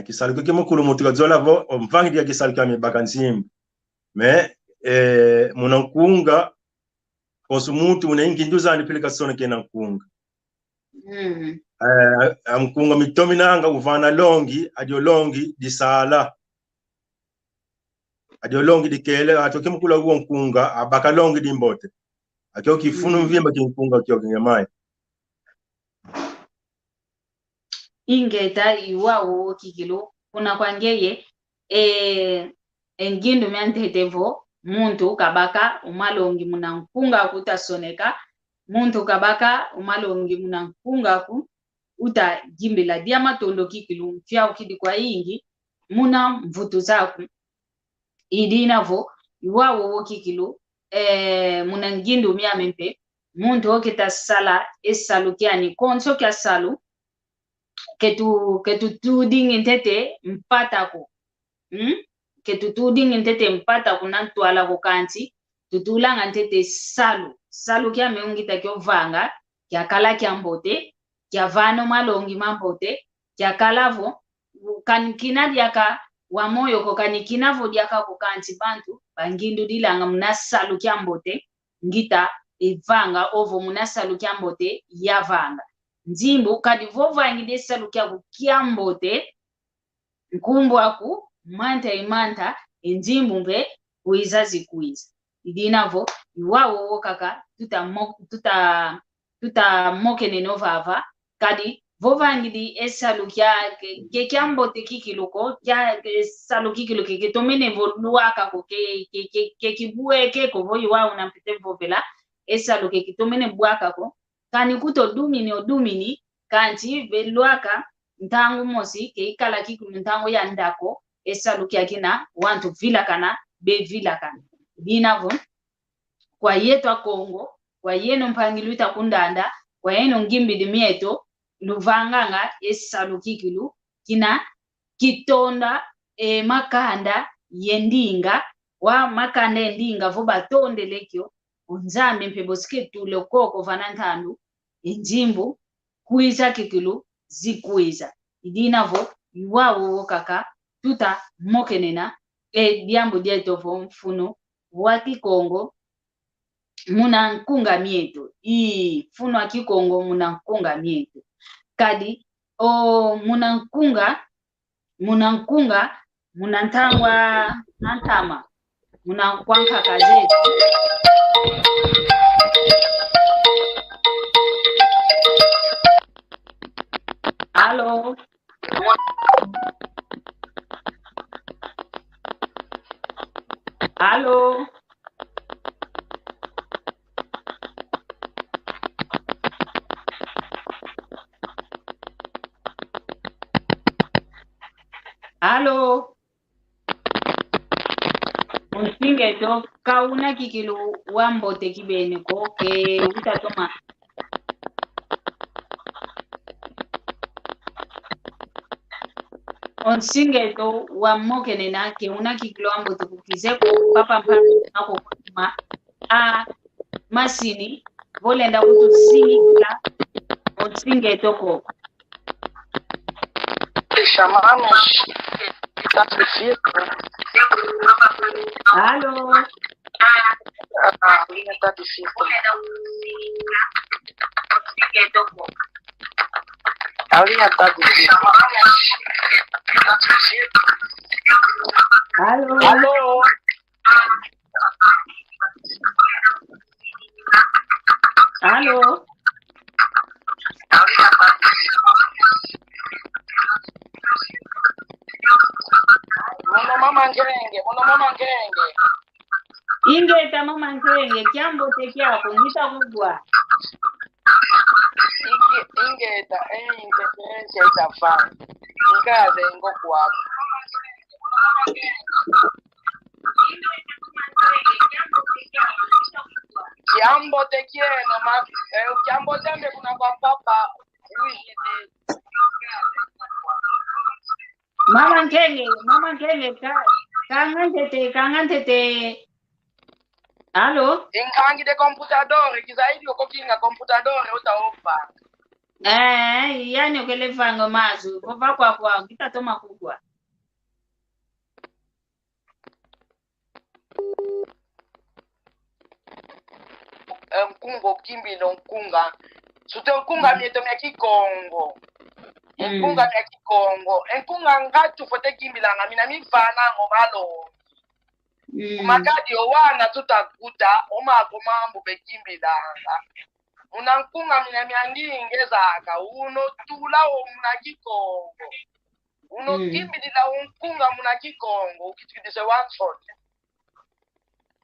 kisalu kekimokulu muntu kazola vo mvangi ya kisalu kami baka nzimbu me muna nkunga kosu muntu muna inginduzani pile kasona kena nkunga amkunga mitominanga uvana longi adio longi disala adio longi dikele atoke mkula uo nkunga abaka longi dimbote akio kifunu mvimba kinkunga kio kinyamai ingeta iwawo kikilo kuna kwangeye engindu myantetevo muntu kabaka umalongi muna nkunga kutasoneka muntu kabaka umalongi muna nkunga ku uta gimbila diamatondo kikilo mfyao kidi kwa ingi muna mvutu zaku idinavo iwawo kikilo muna ngindu myamempe muntu okita sala esalukiani konso kya salu ketu tudingi ntete mpatako ketu tudingi ntete mpatako nantwala ko kanti tutulanga ntete salu kya meungita kyo vanga kya kala kya mbote kya vano malongi mambote kya kalavo kanikina diaka wa moyo ko kanikinavo diaka ko kanti bantu bangindu dilanga munasalu kya mbote ngita evanga ovo munasalu kya mbote yavanga nzimbu kadi vova ngide salu kya mbote nkumbu aku manta imanta nzimbu mbe kuizazi kuiza idinavo iwawo wokaka tuta mokene novava kadi vova ngidi esalu kya mbote kikiluko kya salu kikiluko ketomene voluaka ko ke kibueke ko voyi wa unampite vovela esalu kitomene buaka ko kani kuto dumini kanti veluaka ntangu mosi ke ikala kikulu ntangu ya ndako esalu kyakina wantu vilakana be vilakana dinavo kwa yetu akongo kwa yeno mpangiluita kundanda kwa yeno ngimbi dimieto luvanganga esalu kikilu kina kitonda makanda yendinga wa makanda yendinga vo batonde lekyo unzambe mpebosike tule koko vananthandu injimbu kuiza kikilu zikuiza idinavo iwawo kaka tuta mokenena diambo dieto mfuno waki Kongo muna nkunga mieto funo aki Kongo muna nkunga mieto kadi muna nkunga muna ntangwa nantama muna nkwanka kazetu Halo Halo Halo Unsinge to kauna kikilu wambote kibeni koke utatoma Unsinge to wamokene na ke una kikilu wambote kukizeko papa mpako kuma masini volenda kutusinga unsinge toko chamamos Halo a linha está difícil. A linha está difícil. Halo Alô? Halo Mama ngenge. ingeta mama nkenge kyambote kyako ngita kugwa Ingeta interferência da van. Ngaze ngokwakho. Kyambote kyena kyambote mbe kuna papa uijidi. mama nkenge kangantete Halo Inkangi de computador kizaidi ukokinga computador utaofa. yani ukelevango mazu kova kwa kitatoma kugwa Nkunga okimbile nkunga. Sute nkunga mieto mya Kikongo. Nkunga mya Kikongo. Nkunga ngatu fote kimbilanga mina mifana ngomalo. Makadi owana tutakuta omako mambo bekimbilanga. Muna nkunga mina myandingezaka uno tula o muna Kikongo. Uno kimbilila nkunga muna Kikongo ukitidise Watford.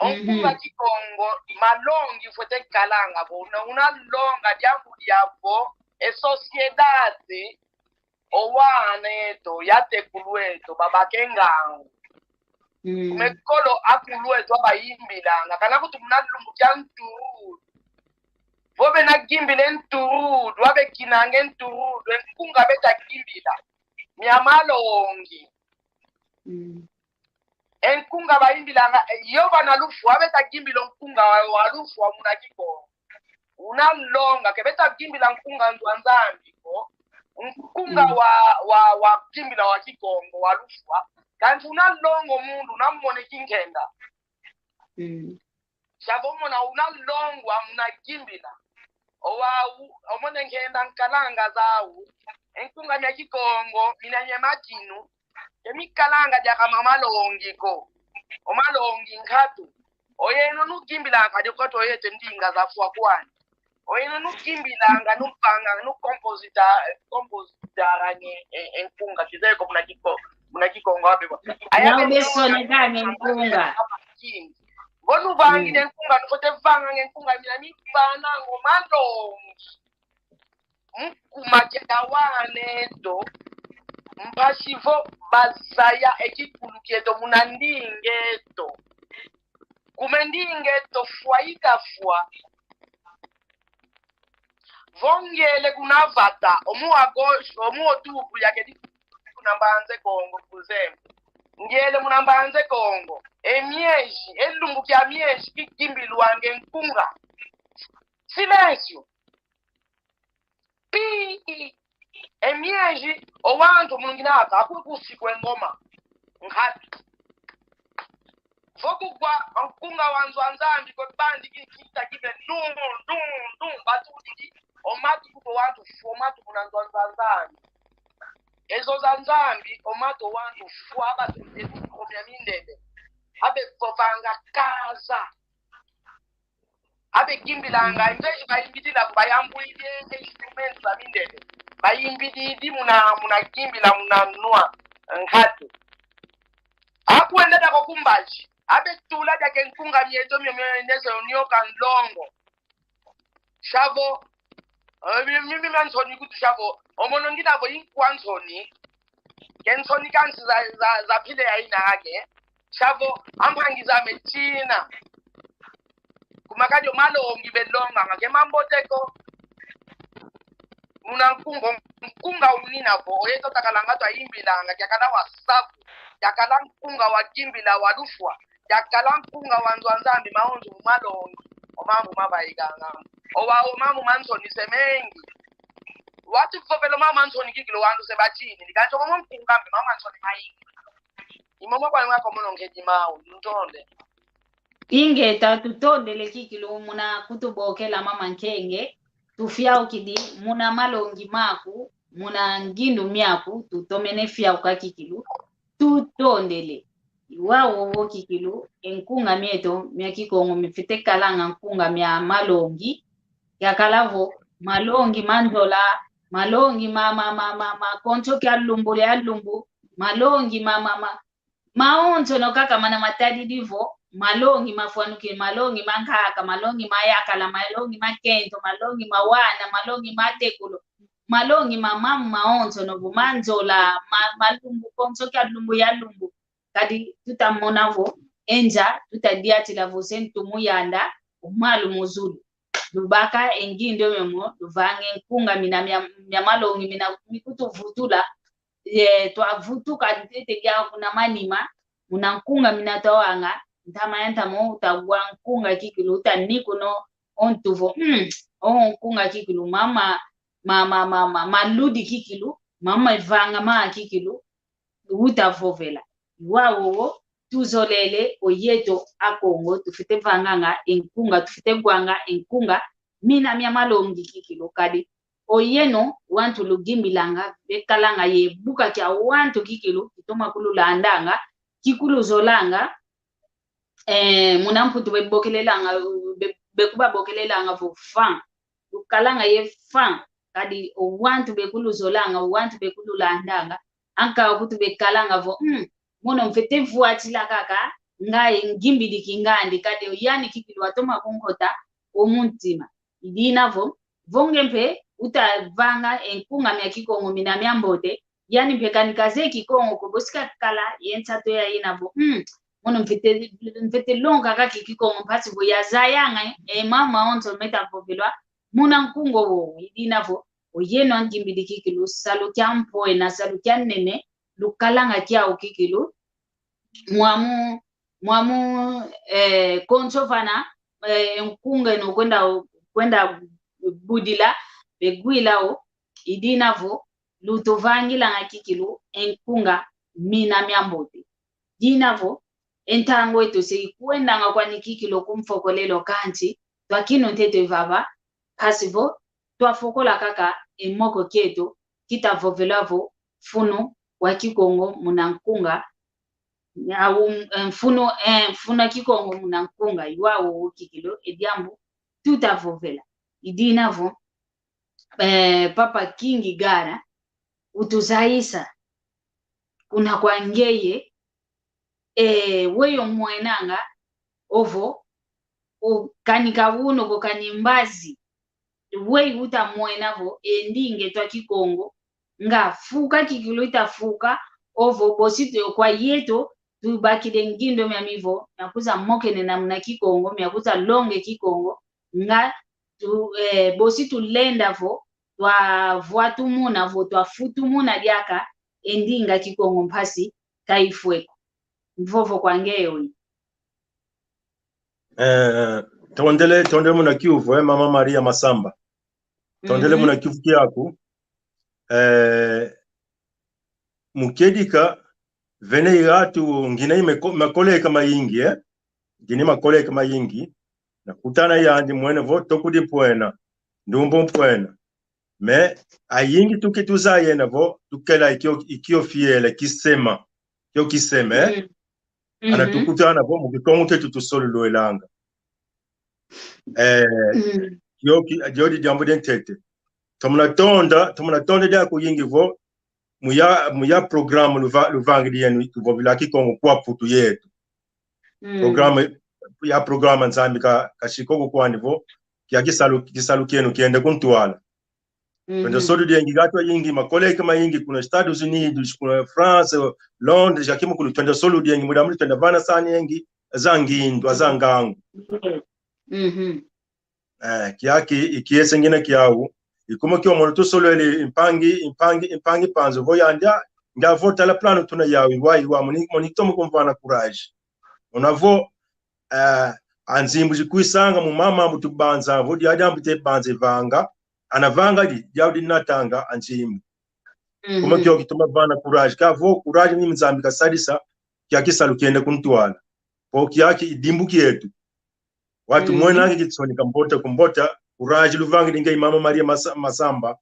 Nkunga Kikongo malongi fote kalanga bo una longa diambu diabo e sociedade owane to yate kulueto babakengangu. Mekolo akulueto abayimbilanga kana kuti munalumbu kya nturu. Vobe na gimbile nturu, wabe kinange nturu, nkunga beta gimbila. Miamalongi. Nkunga bayimbilanga yoba na lufu wabeta gimbilo nkunga wa lufu wa muna Kikongo. Una longa kebeta gimbila nkunga nzambi ko. Nkunga wa gimbila wa Kikongo wa lufu wa. Kanti una longo mundu namone kinkenda. Shabomona una longwa muna gimbila. Omone nkenda nkalanga zawu. Nkunga mya Kikongo minanye makinu. Emikalanga jaka mamalongi ko. Omalongi nkatu. Oyeno nukimbilanga dikoto oyete ndinga za fuwa kwani. Oyeno nukimbilanga nupanga nukompositara nkunga kizeko muna Kikongo wabebo. na ubesone kane nkunga Ngonu vangi nkunga nukote vanga nkunga mina mifana ngomalongi. Mkumakedawane to. Mpasivo bazaya ekikuluketo muna ndingeto. Kumendingeto fwaika fwa. Vongele kunavata omu agosho omu otubu yake kuna mbanze Kongo kuzembe. ngele munambanze Kongo emieji elungu kya mieji kikimbilwange nkunga silenzio pi emieji owantu mulunginaka akuikusikwe ngoma ngati vokugwa nkunga wanzwanzambi kwebandi kikita kibe ndum batudiki omatu kuko wantu omatu munanzwanzambi ezo zanzambi omatu wantu fuaba komya mindebe abe vovanga kaza abe kimbilanga inveji bayimbidila kubayambulide instruments za mindebe bayimbididi muna kimbila munanua nkati akuendeda kokumbaji abe tula jake nkunga mieto myemeneze unioka ndongo shavo mimi mansoni kutu shavo omono ngina vo inkwa ansoni kensoni kansi za pile ya ina hake shavo ampangiza mechina kumakadio malo ngibelonga ngake mambo teko muna nkunga unina vo oyeto takalangatwa imbilanga kyakala wasafu yakala nkunga wa kimbila wadufwa yakala nkunga wanzwanzambi maonzu mumalongi omamu mabayiganga owa omamu mansoni semengi watu fofelo mama mansoni kikilo wandu sebachini ndikancho komo nkungambe mama mansoni mayingi imomo kwa mwako monongeji mawu ntonde ingeta tutondele kikilo muna kutubokela mama nkenge tufyao kidi muna malongi maku muna ngindu myaku tutomene fyao kakikilu tutondele iwawo wo kikilu enkunga mieto myakikongo mifite kalanga nkunga mya malongi yakalavo malongi mandola malongi koncho kya lumbu ya lumbu malongi maonzo no kaka mana matadi divo malongi mafuanuki malongi mankaka malongi mayakala malongi makento malongi mawana malongi matekulo malongi mamamu maonzo no bumanzola malumbu koncho kya lumbu ya lumbu kadi tutamonavo enja tutadiati la vosentu muyanda umalu muzulu lubaka engindo memo luvange nkunga mina mya malongi mina mikutu vutula twavutuka tete gya kuna manima muna nkunga mina tawanga ntama yantamo utagwa nkunga kikilu utaniko no ontuvo nkunga kikilu mama maludi kikilu mama ivanga ma kikilu utavovela wawo tuzolele oyeto akongo tufite vanganga enkunga tufite gwanga enkunga mina mya malongi kikilo kadi oyeno wantu lugimbilanga bekalanga ye buka kya wantu kikilo kitoma kulula andanga kikulu zolanga munamputu bebokelelanga bekuba bokelelanga vo fan lukalanga ye fan kadi wantu bekulu zolanga wantu bekulula andanga anka kutu bekalanga vo mono mfete vuatila kaka ngai ngimbidi kingandi kade yani kikilo atoma kongota omuntima idinavo vongempe utavanga enkunga mya kikongo mina myambote yani mpekanikaze kikongo kobosika kala yensato ya inavo mono mfete longa kaka kikongo pasi bo yazayanga mama onto metapovelwa muna nkungo wo idinavo oyeno angimbidi kikilo salu kyampo na salu kyanene lukalanga kyao kikilu mwamu konsofana nkunga no kwenda budila begwilao idinavo lutuvangila nga kikilu enkunga mina myambote dinavo entango eto se kwenda nga kwa nikikilo kumfokolelo kanti twakino nteto ivava pasivo twafokola kaka emoko kieto kitavovelavo funo wa kikongo muna nkunga au mfuno kikongo muna nkunga iwawo kikilo ediambu tutavovela idinavo papa kingi gara utuzaisa kuna kwa ngeye weyo mwenanga ovo kanikavuno ko kanimbazi wei uta mwenavo endinge twa kikongo nga fuka kikilo itafuka ovo bosito kwa yeto tubakide ngindo myamivo nakuza mokene na mna kikongo myakuza longe kikongo nga bosito lenda vo twa vuatu muna vo twa futu muna diaka endinga kikongo mpasi kaifweko mvovo kwangeyo. Tondele muna Kivu Mama Maria Masamba. Tondele muna Kivu kiaku. Mukedika vene iratu ngine makole kama yingi ngine makole kama yingi na kutana yandi mwene voto kudi pwena ndumbo pwena me ayingi tukituza yena vo tukela ikio fiele kisema kyo kiseme ana tukutana vo mukikongo ketu tusolo elanga jodi jambo dentete tomuna tonda dia kuyingi vo muya programu luvangili yenu tuvovila kikongo kwa putu yetu programu nzambi kashikoko kwa nivo kia kisalu kienu kiende kuntuala kwenda sodu diengi gatwa yingi makole kama yingi kuna Estados Unidos kuna France Londres jakimu kulu twenda solu diengi muda muli twenda vana sani yengi azangindu azangangu kiaki ikiese ngine kiawu ikuma kyo mono to solo ele impangi panzo voyanda nga vota la plano tuna yawi wa monitomo kumvana courage onavo anzimbu jikuisanga mu mama mutubanza vodi adambu te banze vanga anavanga di yaudi natanga anzimbu kuma kyo kituma vana courage ka vo courage ni mzambi kasadisa kiakisa kiende kuntwala po kiaki idimbuki yetu watu mwena ngi kitsoni kumbota courage luvangi dinga Mama Maria Masamba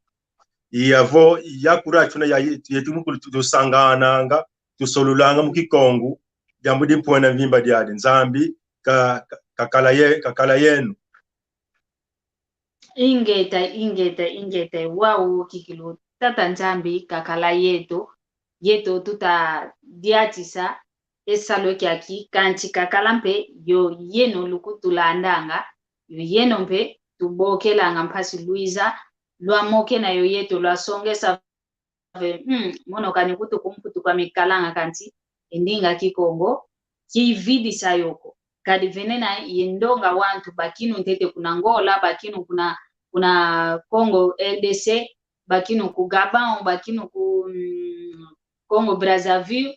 yavo ya courage tuna yetu mukulu tusangana tusolulanga mukikongo jambo dimpona vimba diade nzambi kakala yenu ingeta wao kikilu tata nzambi kakala yetu tuta diatisa esalo kyaki kanchi kakala mpe yo yeno lukutulandanga yo yeno mpe tubokelanga mpasi Luiza lwamoke na yo yetu lwasongesa mono kani kumputu kwa mikalanga kanti endinga kikongo kividi sayoko kadi venena yendonga wantu bakinu ntete kuna Angola bakinu kuna Congo RDC bakinu ku Gabon bakinu ku Congo Brazzaville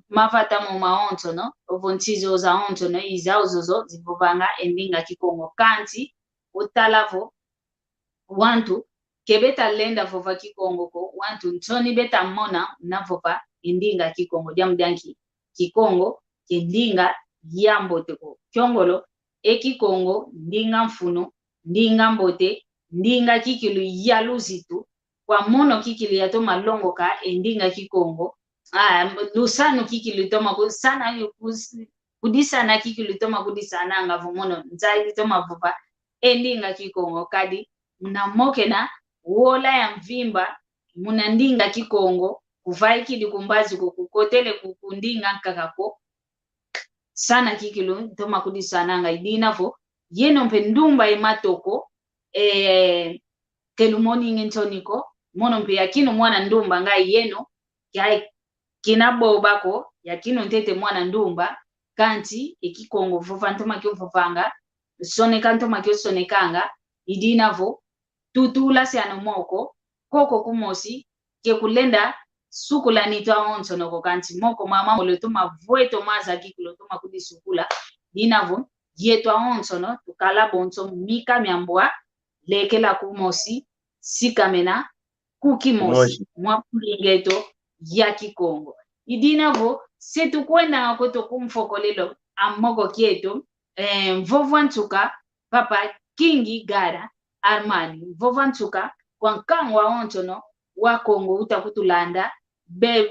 mavata mu maonto no ovontizo za onto no izao zozo zivovanga endinga kikongo kanti utalavo wantu kebeta lenda vova kikongo ko wantu ntoni beta mona navova endinga kikongo jamdanki kikongo kendinga yambote ko kyongolo ekikongo ndinga mfuno ndinga mbote ndinga kikilu yaluzitu kwa mono kikili yato malongo ka endinga kikongo lusano kikili toma kusana kudisana kikili toma kudisana ngavo mono nzai toma vuva endinga kikongo kadi mnamoke na wola ya mvimba munandinga kikongo kuvaiki likumbazi kukotele kukundinga kakako sana kikilu toma kudisana nga idinavo yeno mpendumba imatoko kelumoni ngentoniko mono mpe yakino mwana ndumba ngai yeno kinabobako yakino ntete mwana ndumba kanti ekikongo vova ntoma kyo vovanga soneka ntoma kyo sonekanga idinavo tutula siano moko koko kumosi ke kulenda sukula nitwa onso noko kanti moko mama molotoma vueto maza kikulo toma kudisukula dinavo yetwa onso no tukala bonso mika myambwa lekela kumosi sikamena kukimosi mwapulingeto ya kikongo idinavo setu kwenda ngakoto kumfokolelo amoko kieto vovantuka papa Kingi Gara Armani vovantuka kwa nkangwa ontono wa Kongo utakutulanda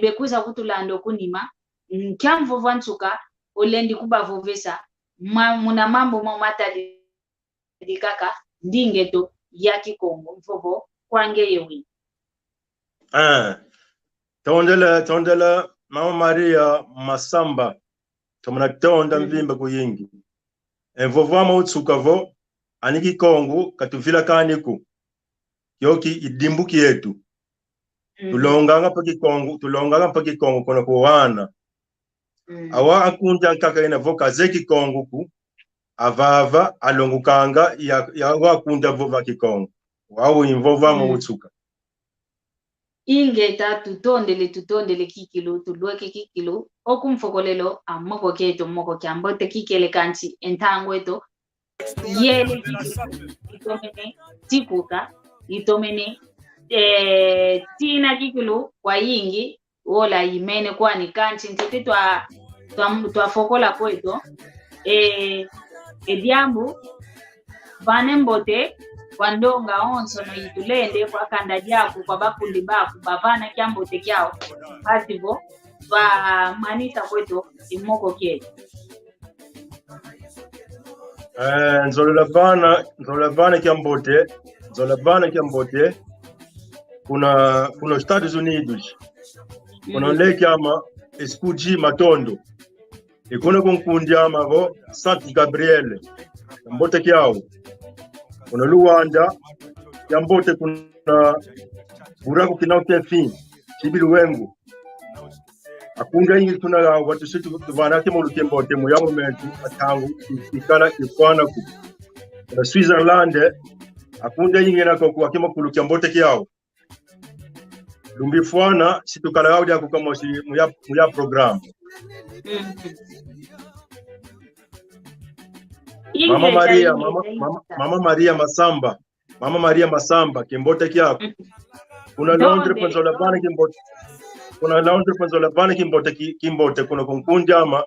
bekuza kutulando kunima nkyamvo vovantuka olendi kuba vovesa muna mambo momata dikaka ndingeto ya kikongo mvovo kwange yewi tondela Mama Maria Masamba tomana tonda mvimba kuyingi envovo amautsuka vo aniki kongo katuvila kaniku yoki idimbuki yetu tulonganga paki kongo kona kuwana awa akunja kaka ina voka zeki kongo ku avava alongukanga ya wakunda vova kikongo wawo invova amautsuka ingeta tutondele kikilu tulweke kikilu okumfokolelo amoko keto moko kyambote kikele kanchi entangweto yele itomene tikuka itomene tina kikilu kwa yingi wola imene kwani kanchi ntete twa fokola kweto ediambu vanembote kwandonga onso no itulende kwa kanda jaku kwa bakundi baku bavana kyambote kyao pasivo va manisa kweto imoko kyetu nzolavana kyambote kuna Estados Unidos kuna leki ama eskuji matondo ikuna kunkundi ama vo Saint Gabriel mbote kyao kuna Luanda yambote kuna buraku kinao tefi chibilu wengu akunda ingi tuna watu situ vanake mu lukembote mu yabo metu atangu ikala ikwana ku na Switzerland akunda ingi nako ku akema ku lukembote kyao lumbifwana situkala audio akukamoshi mu ya program Mama Maria Masamba kimbote kyako kuna Londres Pennsylvania kimbote kuna kunkunja ama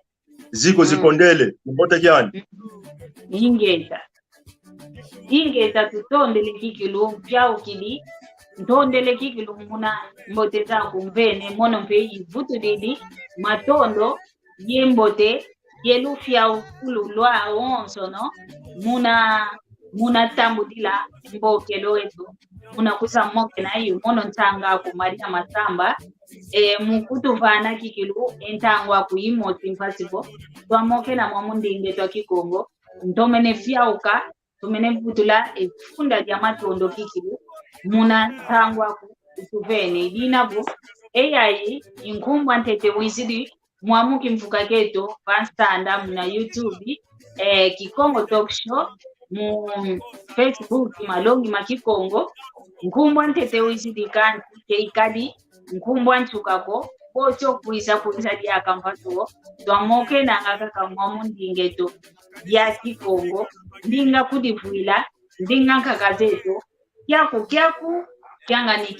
zikondele kimbote kyani ingeta tutondele kikilu mpyao kidi ntondele kikilu muna mbote zako mvene mono mpe ivutu didi matondo yembote yelufya ukululwa onso no muna tambudila mbokelo wetu muna kusa moke na iyo mono ntanga ku Maria Masamba mukutu vana kikilu entangwa ku imoti impasibo twa moke na mwamundinge twa Kikongo ntomene fyauka tumene vutula funda ya matondo kikilu muna tangwa ku tuvene dinavo eyayi inkumbwa ntete wizidi mwamuki mfuka keto vanstanda muna YouTube Kikongo Talk Show mu Facebook malongi makikongo nkumbwa ntete wizidi kanti keikadi nkumbwa nchukako kocho kuisa dia kampatuo twamoke na ngaka mwamundingeto ya Kikongo ndinga kudivuila ndinga nkakazeto kyaku kyangani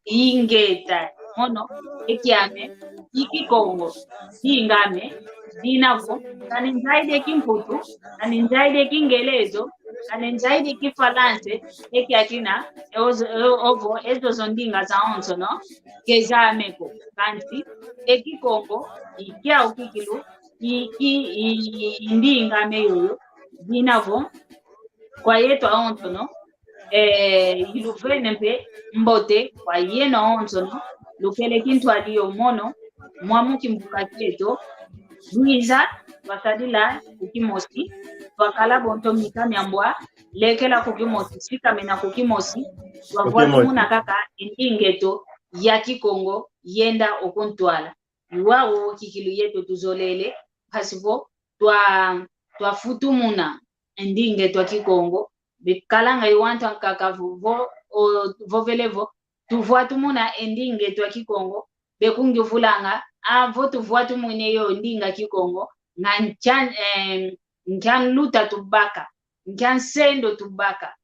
ingeta mono ekyame ikikongo ingame dinavo kaninzaide kimputu kaninzaide kingelezo kaninzaide kifalanse ekyakina ovo ezo zondinga za onso no kezameko kanti ekikongo ikyao kikilu indinga meyoyo dinavo kwa yetu onso no iluvene mpe mbote kwa yeno onso no lukele kintu aliyo mono mwamuki mbuka keto Luiza wasadila kukimosi wakala bonto mikanyambwa lekela kukimosi sika mena kukimosi wavwatu muna kaka ingeto ya Kikongo yenda okuntwala iwawo kikilu yetu tuzolele pasivo twa futu muna endinge twa Kikongo bikalanga iwantu kaka vovelevo tuvwatu muna endinge twa Kikongo bekungi vulanga votu vuatu mweneyo ndinga Kikongo nkan luta tubaka nkan sendo tubaka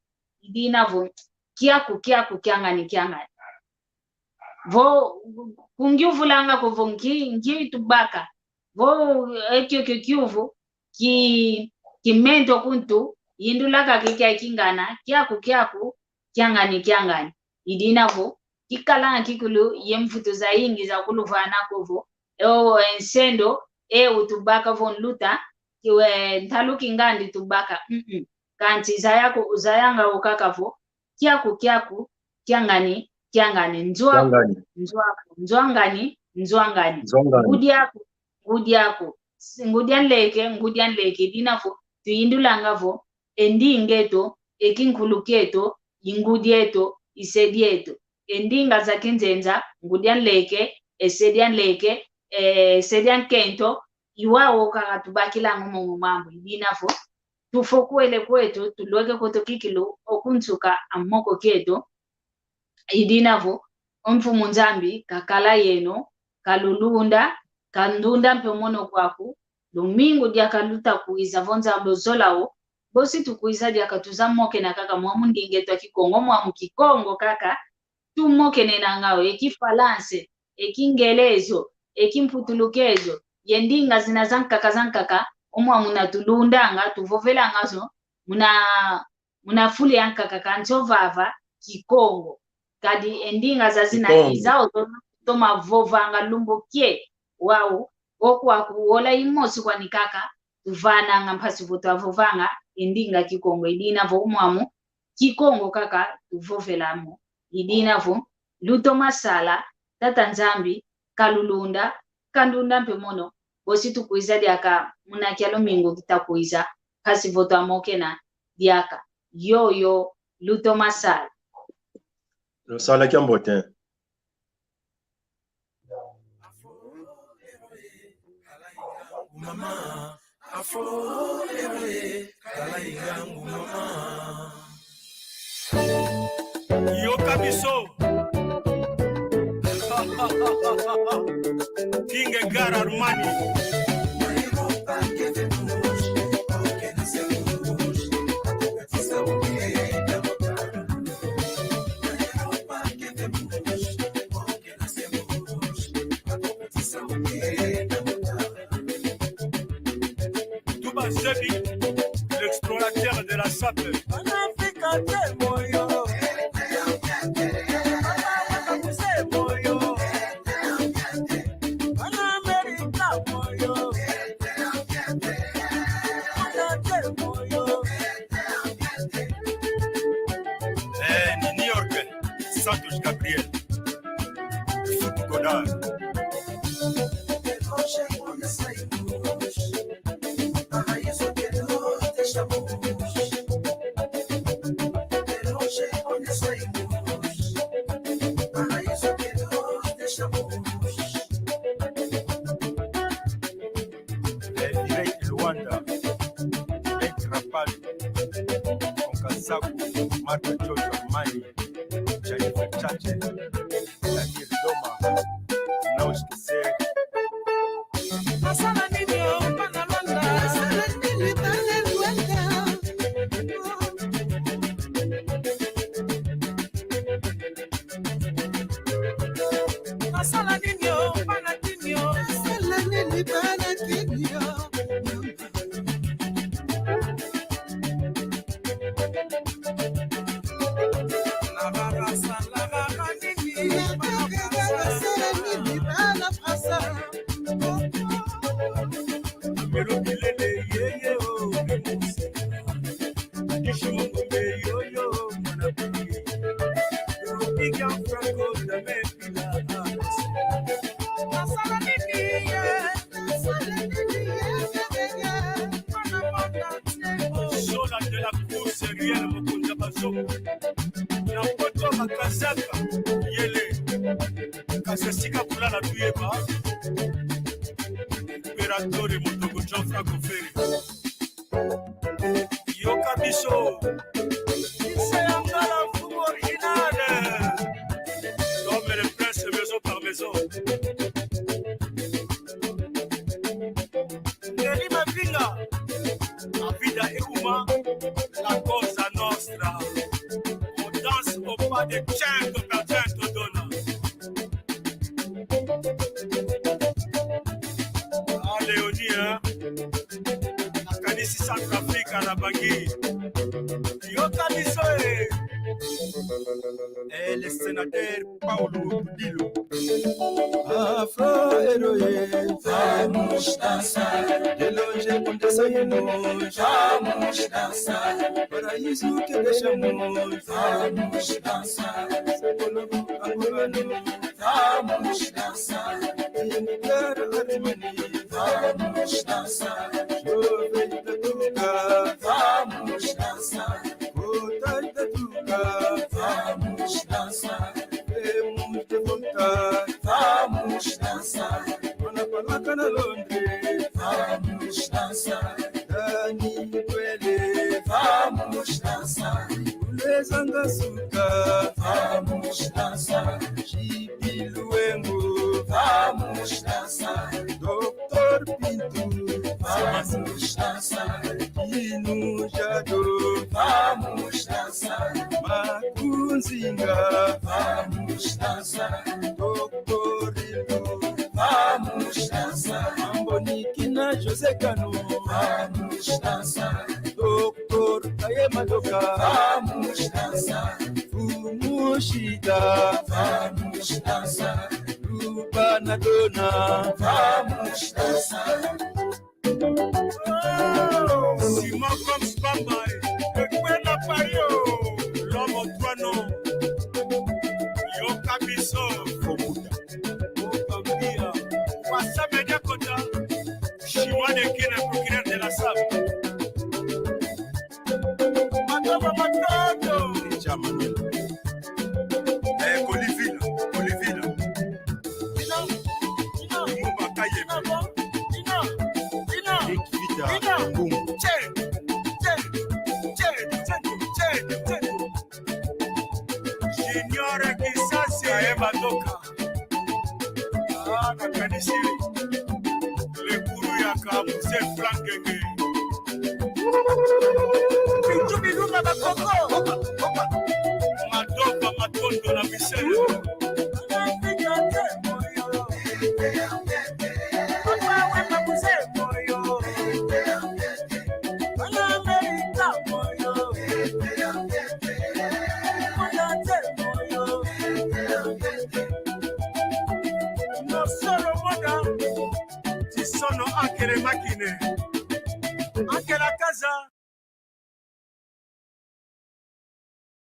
idinavo kyaku kyangani vo kungi vulanga kovo ngi tubaka vo ekyo kyuvu kimento kuntu yindulaka kingana kyaku kyangani idinavo kikalanga kikulu yemfutu za ingi za kuluvana kovo ensendo utubaka von luta kiwe ntaluki ngandi tubaka kanti zayanga ukakavo kyaku kyangani nzwangani ngudianleke dinavo tuyindulangavo endingeto ekinkuluketo ingudieto isedieto endinga za kinzenza ngudianleke esedianleke sediankento iwawo kakatubakila ngomo mambo idinavo tufokuele kwetu tulweke koto kikilu okuntsuka amoko keto idinavo mfumu nzambi kakala yeno kalulunda kandunda mpemono kwaku domingo dia kaluta kuiza vonzambo zolawo bosi tukuiza dia katuza moke na kaka mwamu ndingeto kikongo mwamu kikongo kaka tu moke nena ngao ekifalance ekingelezo ekimputulukezo yendinga zinazankaka omwamu natulundanga tuvovela ngazo muna fuli yankaka kanchovava kikongo kadi endinga zazina izao toma vovanga lumbokie wao okwa kuola imosi kwa nikaka tuvana ngampasi voto avovanga endinga kikongo idina vo umwamu kikongo kaka tuvovelamo idina vo luto masala tata nzambi kalulunda kandunda mpemono bosi tukuiza diaka muna kialo mingo kitakuiza pasi voto amokena diaka yoyo luto masala sala kiambote mama afo eroe kalaigangu mama yoka biso King Gar Armani Zebi, l'explorateur de la Sape. New York, Santos Gabriel, Godard. Marco George Armani, Jennifer Chache, Daniel Doma, não esquecer. Passala ninho, panalonda, passala ninho, panalonda. Passala ninho, panatinho, passala ninho, panatinho. Kasasika kulala tuyeba Imperatori Motogo John Franco Ferry Yoka Biso Isayangala Fugo Originale L'homme et le prince maison par maison Nelly Mavinga Avida Euma La Cosa Nostra On danse au pas de Tchenko per Tchenko Dona Léonia, Kanisi Centrafrique na Bangui, Yoka Bisoe, et le sénateur Paulo Dilo. Afro-héroïne, vamos dançar, de longe acontecemos, vamos dançar, paraíso que deixamos, vamos dançar, Sepulcro angolano, vamos dançar, King-Gar Armani, vamos dançar, jovem da Tuga, vamos dançar, Botai da Tuga, vamos dançar, temos de voltar, vamos dançar, Manapalaka na Londres, vamos dançar, Dani Duele, vamos dançar, Ulezanga Suka, vamos dançar. Chipiluengo, vamos dançar. Doutor Pinto, vamos dançar. Inujador, vamos dançar. Macunzinga, vamos dançar. Doutor Lindo, vamos dançar. Ambonikina José Cano, vamos dançar. Doutor Madoka, vamos dançar. Fumushida, vamos dançar. Lubana Dona, vamos dançar. Simon comme Spambai, Ekwena Pario, l'homme au trono, Yokabiso, Fobuta, Okambia, Wasame Nyakota, Shiwane Kina procureur de la Sable. Mataba Matoto, Manuel. Olivine. Signore Kisasi Ebadoka. Nakanisiri. Le Kuru Yaka Muse Flankenge. Bichubiruma Bakoko. Madoka Matondo na Michelle. Sono anche le macchine, anche la casa.